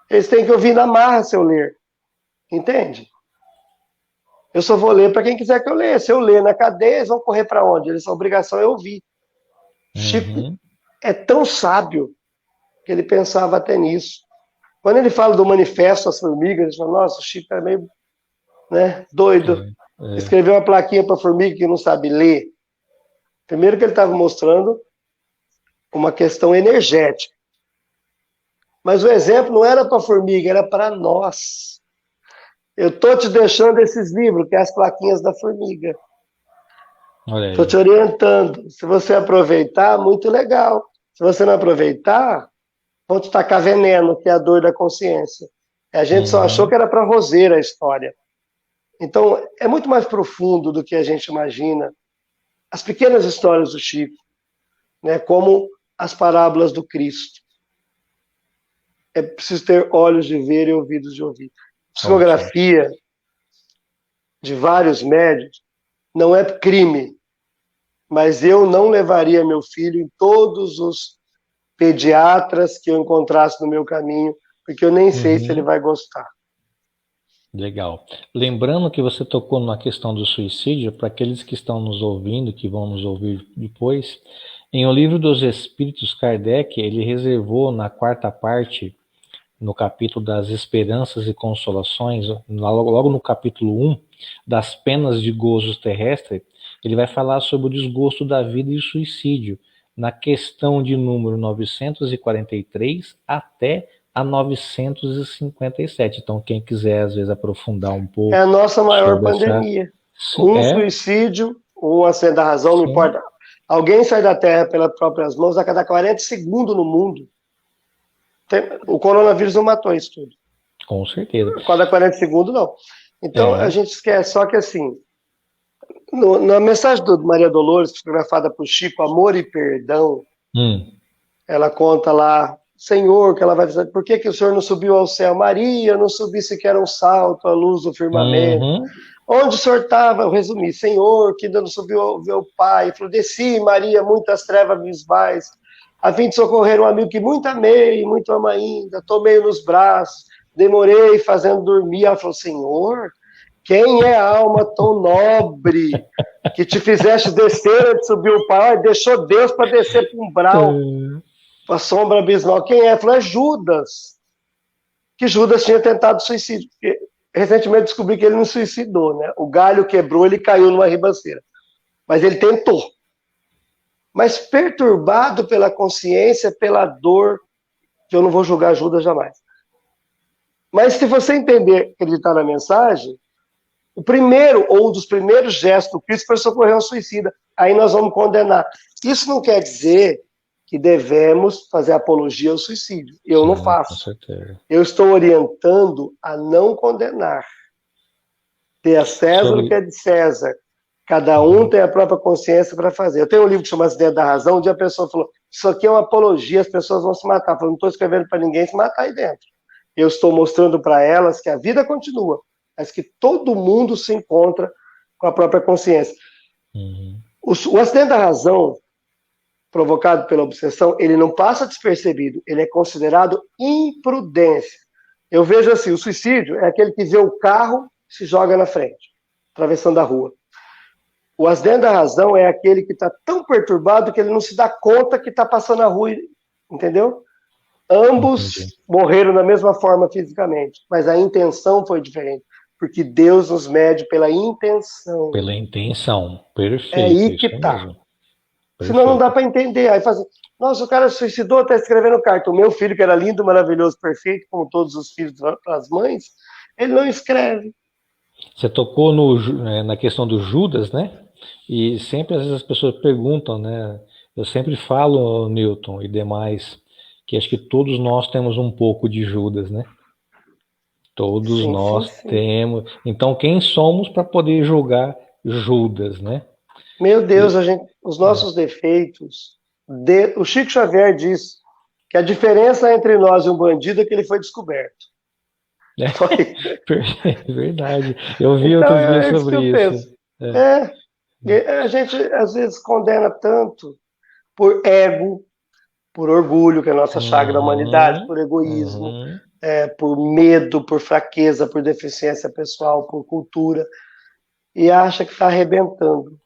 Eles têm que ouvir na marra se eu ler. Entende? Eu só vou ler para quem quiser que eu leia. Se eu ler na cadeia, eles vão correr para onde? A obrigação é ouvir. Chico é tão sábio que ele pensava até nisso. Quando ele fala do manifesto às formigas, ele fala, nossa, o Chico é meio doido. Escreveu uma plaquinha para a formiga que não sabe ler. Primeiro que ele estava mostrando uma questão energética. Mas o exemplo não era para a formiga, era para nós. Eu estou te deixando esses livros, que é as plaquinhas da formiga. Estou te orientando. Se você aproveitar, muito legal. Se você não aproveitar, vão te tacar veneno, que é a dor da consciência. A gente só achou que era para roseira a história. Então, é muito mais profundo do que a gente imagina. As pequenas histórias do Chico, né, como as parábolas do Cristo. É preciso ter olhos de ver e ouvidos de ouvir. Psicografia de vários médios não é crime, mas eu não levaria meu filho em todos os pediatras que eu encontrasse no meu caminho, porque eu nem sei se ele vai gostar. Legal. Lembrando que você tocou na questão do suicídio, para aqueles que estão nos ouvindo, que vão nos ouvir depois, em O Livro dos Espíritos, Kardec, ele reservou na quarta parte, no capítulo das esperanças e consolações, logo no capítulo 1, das penas de gozos terrestres, ele vai falar sobre o desgosto da vida e o suicídio, na questão de número 943 até a 957. Então, quem quiser, às vezes, aprofundar um pouco... É a nossa maior pandemia. Suicídio, ou acidente da razão, não importa. Alguém sai da Terra pelas próprias mãos a cada 40 segundos no mundo. O coronavírus não matou isso tudo. Com certeza. Cada 40 segundos, não. Então, a gente esquece. Só que, assim, na mensagem do Maria Dolores, fotografada por Chico, Amor e Perdão, ela conta lá, Senhor, que ela vai dizer, por que o Senhor não subiu ao céu? Maria, não subi sequer um salto à luz do firmamento. Onde o Senhor estava? Eu resumi, Senhor, que ainda não subiu ao ver o Pai. Ele falou, desci, Maria, muitas trevas visuais, a fim de socorrer um amigo que muito amei, muito amo ainda, tomei-o nos braços, demorei fazendo dormir. Ela falou, Senhor, quem é a alma tão nobre que te fizeste descer antes de subir o Pai? Deixou Deus para descer para o umbral, para a sombra abismal. Quem é? Ela falou, é Judas. Que Judas tinha tentado suicídio. Porque recentemente descobri que ele não suicidou, né? O galho quebrou, ele caiu numa ribanceira. Mas ele tentou. Mas perturbado pela consciência, pela dor, que eu não vou julgar Judas jamais. Mas se você entender, acreditar na mensagem, o primeiro, ou um dos primeiros gestos do Cristo foi socorrer um suicida. Aí nós vamos condenar. Isso não quer dizer que devemos fazer apologia ao suicídio. Eu não faço. Com certeza. Eu estou orientando a não condenar. Dê a César o que é de César. Cada um tem a própria consciência para fazer. Eu tenho um livro que chama Acidente da Razão, onde a pessoa falou, isso aqui é uma apologia, as pessoas vão se matar. Eu falei, não estou escrevendo para ninguém se matar aí dentro. Eu estou mostrando para elas que a vida continua, mas que todo mundo se encontra com a própria consciência. O acidente da razão, provocado pela obsessão, ele não passa despercebido, ele é considerado imprudência. Eu vejo assim, o suicídio é aquele que vê o carro e se joga na frente, atravessando a rua. O acidente da razão é aquele que está tão perturbado que ele não se dá conta que está passando a rua, entendeu? Ambos morreram da mesma forma fisicamente, mas a intenção foi diferente, porque Deus nos mede pela intenção. Pela intenção, perfeito. É aí que está. Senão não dá para entender. Aí faz assim, nossa, o cara se suicidou, está escrevendo carta. O meu filho, que era lindo, maravilhoso, perfeito, como todos os filhos das mães, ele não escreve. Você tocou na questão do Judas, né? E sempre, às vezes, as pessoas perguntam, né? Eu sempre falo, Newton e demais, que acho que todos nós temos um pouco de Judas, né? Todos nós temos. Então, quem somos para poder julgar Judas, né? Meu Deus, os nossos defeitos. O Chico Xavier diz que a diferença entre nós e um bandido é que ele foi descoberto. É verdade. Eu vi outro dia sobre isso. A gente às vezes condena tanto por ego, por orgulho, que é a nossa chaga da humanidade, por egoísmo, por medo, por fraqueza, por deficiência pessoal, por cultura, e acha que está arrebentando.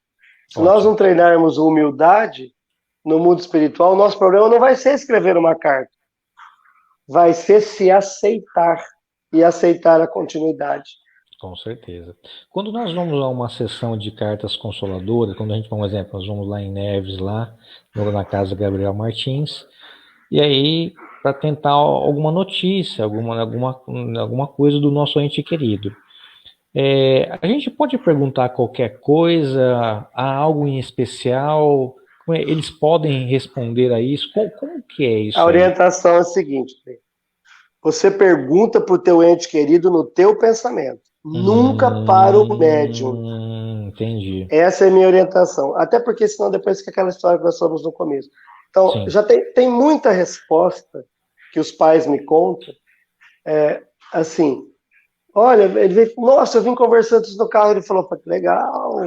Se nós não treinarmos humildade no mundo espiritual, o nosso problema não vai ser escrever uma carta, vai ser se aceitar e aceitar a continuidade. Com certeza. Quando nós vamos a uma sessão de cartas consoladoras, quando a gente, por exemplo, nós vamos lá em Neves, lá na casa Gabriel Martins, e aí para tentar alguma notícia, alguma coisa do nosso ente querido. A gente pode perguntar qualquer coisa, há algo em especial? Eles podem responder a isso? Como que é isso? A orientação é a seguinte: você pergunta para o teu ente querido no teu pensamento, nunca para o médium. Entendi. Essa é a minha orientação. Até porque senão depois fica aquela história que nós falamos no começo. Então, sim, já tem muita resposta que os pais me contam, assim, olha, ele veio, nossa, eu vim conversando isso no carro, ele falou, que legal,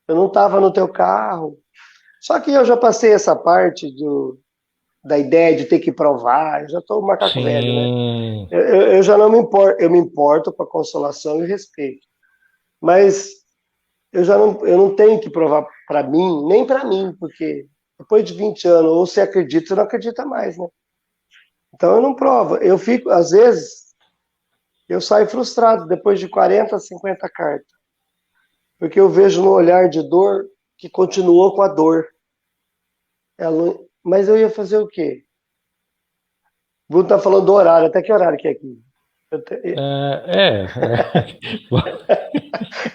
eu não estava no teu carro. Só que eu já passei essa parte da ideia de ter que provar, eu já estou macaco velho, né? Eu já não me importo, eu me importo com a consolação e respeito. Mas eu não tenho que provar para mim, nem para mim, porque depois de 20 anos, ou você acredita, você não acredita mais, né? Então eu não provo. Eu fico, às vezes, eu saio frustrado depois de 40, 50 cartas. Porque eu vejo no olhar de dor que continuou com a dor. Mas eu ia fazer o quê? O Bruno tá falando do horário. Até que horário que é aqui?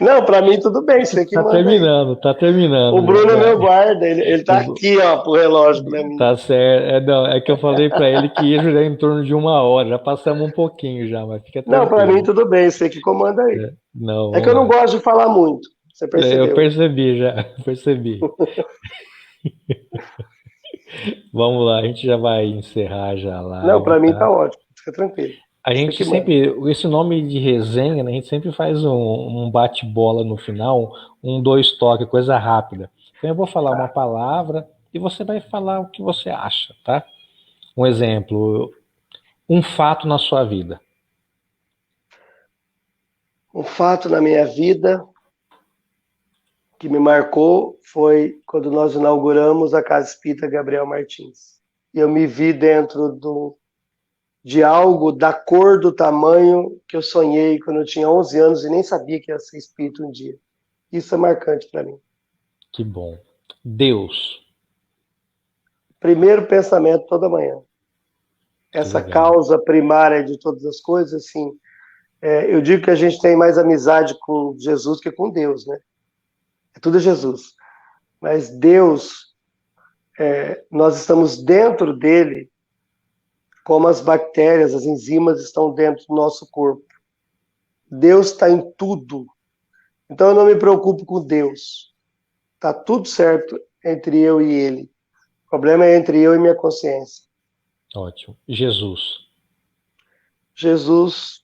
Não, para mim tudo bem. Você que manda tá terminando. O Bruno é meu guarda. Ele tá aqui, ó, pro relógio para mim. Tá certo. É que eu falei para ele que ia durar em torno de 1 hora. Já passamos um pouquinho já, mas fica tranquilo. Não, para mim tudo bem. Você que comanda aí. Não, é que eu não gosto de falar muito. Você percebeu? Eu percebi já. Percebi. Vamos lá, a gente já vai encerrar já lá. Não, para mim tá ótimo, fica tranquilo. A gente sempre, esse nome de resenha, né, a gente sempre faz um bate-bola no final, 1, 2 toque, coisa rápida. Então eu vou falar uma palavra e você vai falar o que você acha, tá? Um exemplo, um fato na sua vida. Um fato na minha vida que me marcou foi quando nós inauguramos a Casa Espírita Gabriel Martins. E eu me vi dentro de algo da cor, do tamanho que eu sonhei quando eu tinha 11 anos e nem sabia que ia ser espírito um dia. Isso é marcante para mim. Que bom. Deus. Primeiro pensamento toda manhã. Essa causa primária de todas as coisas, assim, eu digo que a gente tem mais amizade com Jesus que com Deus, né? Tudo é Jesus. Mas Deus, nós estamos dentro dele, como as bactérias, as enzimas estão dentro do nosso corpo. Deus está em tudo. Então eu não me preocupo com Deus. Está tudo certo entre eu e ele. O problema é entre eu e minha consciência. Ótimo. Jesus. Jesus,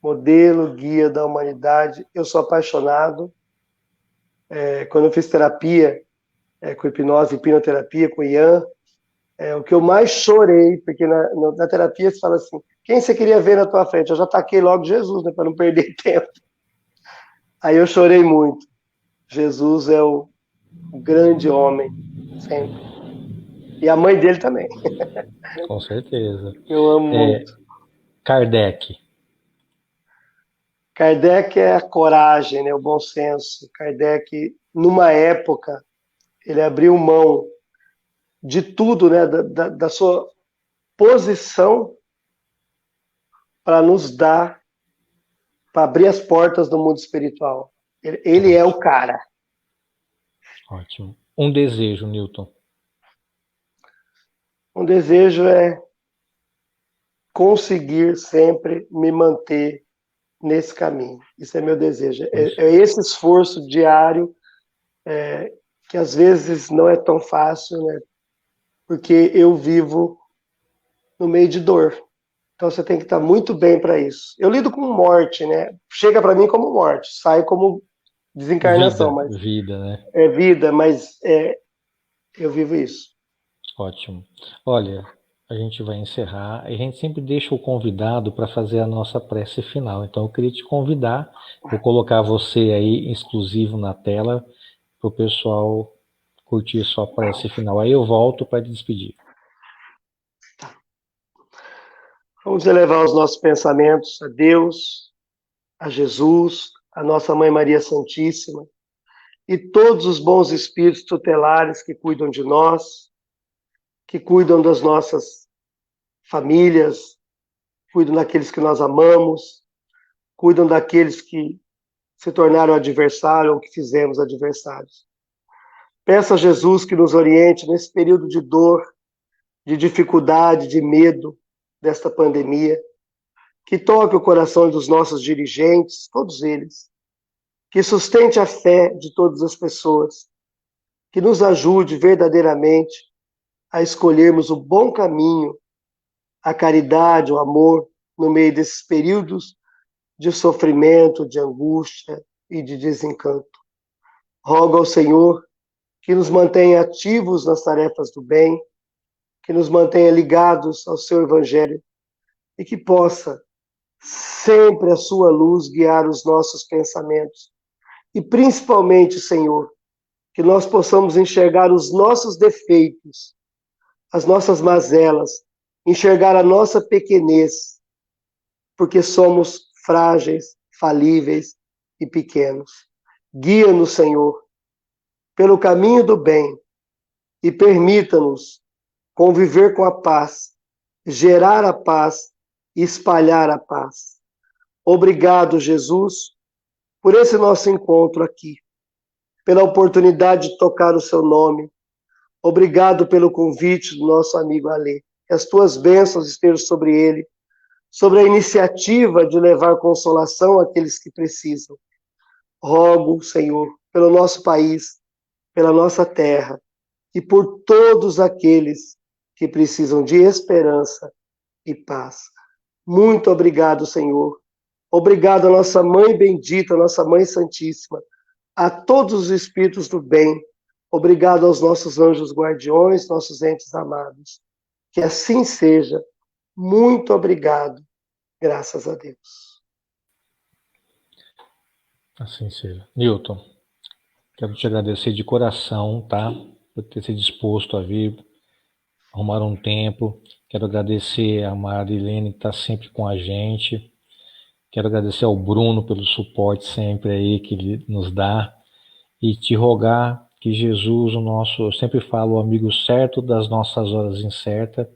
modelo, guia da humanidade. Eu sou apaixonado. Quando eu fiz terapia, com hipnose, hipnoterapia, com Ian, o que eu mais chorei, porque na terapia você fala assim, quem você queria ver na tua frente? Eu já taquei logo Jesus, né, para não perder tempo. Aí eu chorei muito. Jesus é o grande homem, sempre. E a mãe dele também. Com certeza. Eu amo muito. Kardec. Kardec é a coragem, né, o bom senso. Kardec, numa época, ele abriu mão de tudo, né, da sua posição para nos dar, para abrir as portas do mundo espiritual. Ele é o cara. Ótimo. Um desejo, Newton. Um desejo é conseguir sempre me manter nesse caminho. Isso é meu desejo. É esse esforço diário que às vezes não é tão fácil, né? Porque eu vivo no meio de dor. Então você tem que estar muito bem para isso. Eu lido com morte, né? Chega para mim como morte, sai como desencarnação, mas vida, né? é vida, mas eu vivo isso. Ótimo. Olha, a gente vai encerrar. A gente sempre deixa o convidado para fazer a nossa prece final. Então, eu queria te convidar, vou colocar você aí exclusivo na tela para o pessoal curtir sua prece final. Aí eu volto para te despedir. Vamos elevar os nossos pensamentos a Deus, a Jesus, a nossa Mãe Maria Santíssima e todos os bons espíritos tutelares que cuidam de nós, que cuidam das nossas famílias, cuidam daqueles que nós amamos, cuidam daqueles que se tornaram adversário ou que fizemos adversários. Peço a Jesus que nos oriente nesse período de dor, de dificuldade, de medo desta pandemia, que toque o coração dos nossos dirigentes, todos eles, que sustente a fé de todas as pessoas, que nos ajude verdadeiramente a escolhermos o bom caminho, a caridade, o amor, no meio desses períodos de sofrimento, de angústia e de desencanto. Rogo ao Senhor que nos mantenha ativos nas tarefas do bem, que nos mantenha ligados ao seu Evangelho e que possa sempre a sua luz guiar os nossos pensamentos. E principalmente, Senhor, que nós possamos enxergar os nossos defeitos, as nossas mazelas, enxergar a nossa pequenez, porque somos frágeis, falíveis e pequenos. Guia-nos, Senhor, pelo caminho do bem e permita-nos conviver com a paz, gerar a paz e espalhar a paz. Obrigado, Jesus, por esse nosso encontro aqui, pela oportunidade de tocar o seu nome. Obrigado pelo convite do nosso amigo Alê. Que as tuas bênçãos estejam sobre ele, sobre a iniciativa de levar consolação àqueles que precisam. Rogo, Senhor, pelo nosso país, pela nossa terra e por todos aqueles que precisam de esperança e paz. Muito obrigado, Senhor. Obrigado à nossa Mãe bendita, nossa Mãe Santíssima, a todos os espíritos do bem. Obrigado aos nossos anjos guardiões, nossos entes amados. Que assim seja. Muito obrigado. Graças a Deus. Assim seja. Newton, quero te agradecer de coração, tá? Por ter se disposto a vir, arrumar um tempo. Quero agradecer a Marilene que está sempre com a gente. Quero agradecer ao Bruno pelo suporte sempre aí que ele nos dá. E te rogar que Jesus, o nosso, eu sempre falo, o amigo certo das nossas horas incertas,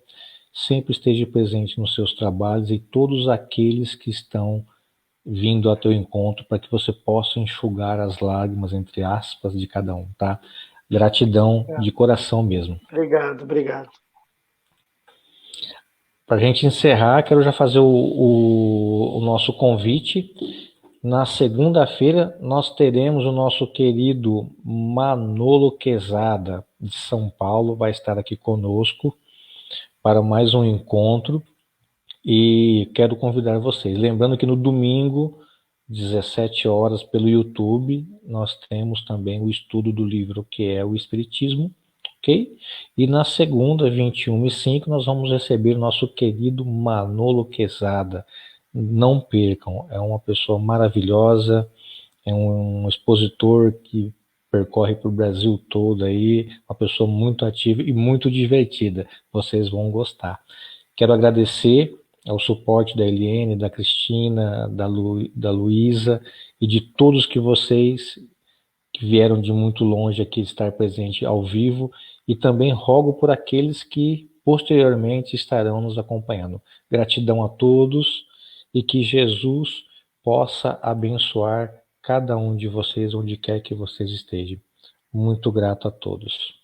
sempre esteja presente nos seus trabalhos e todos aqueles que estão vindo a teu encontro para que você possa enxugar as lágrimas, entre aspas, de cada um, tá? Gratidão de coração mesmo. Obrigado, obrigado. Para a gente encerrar, quero já fazer o nosso convite. Na segunda-feira, nós teremos o nosso querido Manolo Quezada, de São Paulo, vai estar aqui conosco para mais um encontro. E quero convidar vocês. Lembrando que no domingo, 17 horas, pelo YouTube, nós temos também o estudo do livro que é o Espiritismo, ok? E na segunda, 21h05, nós vamos receber nosso querido Manolo Quezada. Não percam, é uma pessoa maravilhosa, é um expositor que percorre para o Brasil todo aí, uma pessoa muito ativa e muito divertida. Vocês vão gostar. Quero agradecer ao suporte da Eliane, da Cristina, da Luísa e de todos que vocês que vieram de muito longe aqui estar presente ao vivo, e também rogo por aqueles que posteriormente estarão nos acompanhando. Gratidão a todos e que Jesus possa abençoar cada um de vocês onde quer que vocês estejam. Muito grato a todos.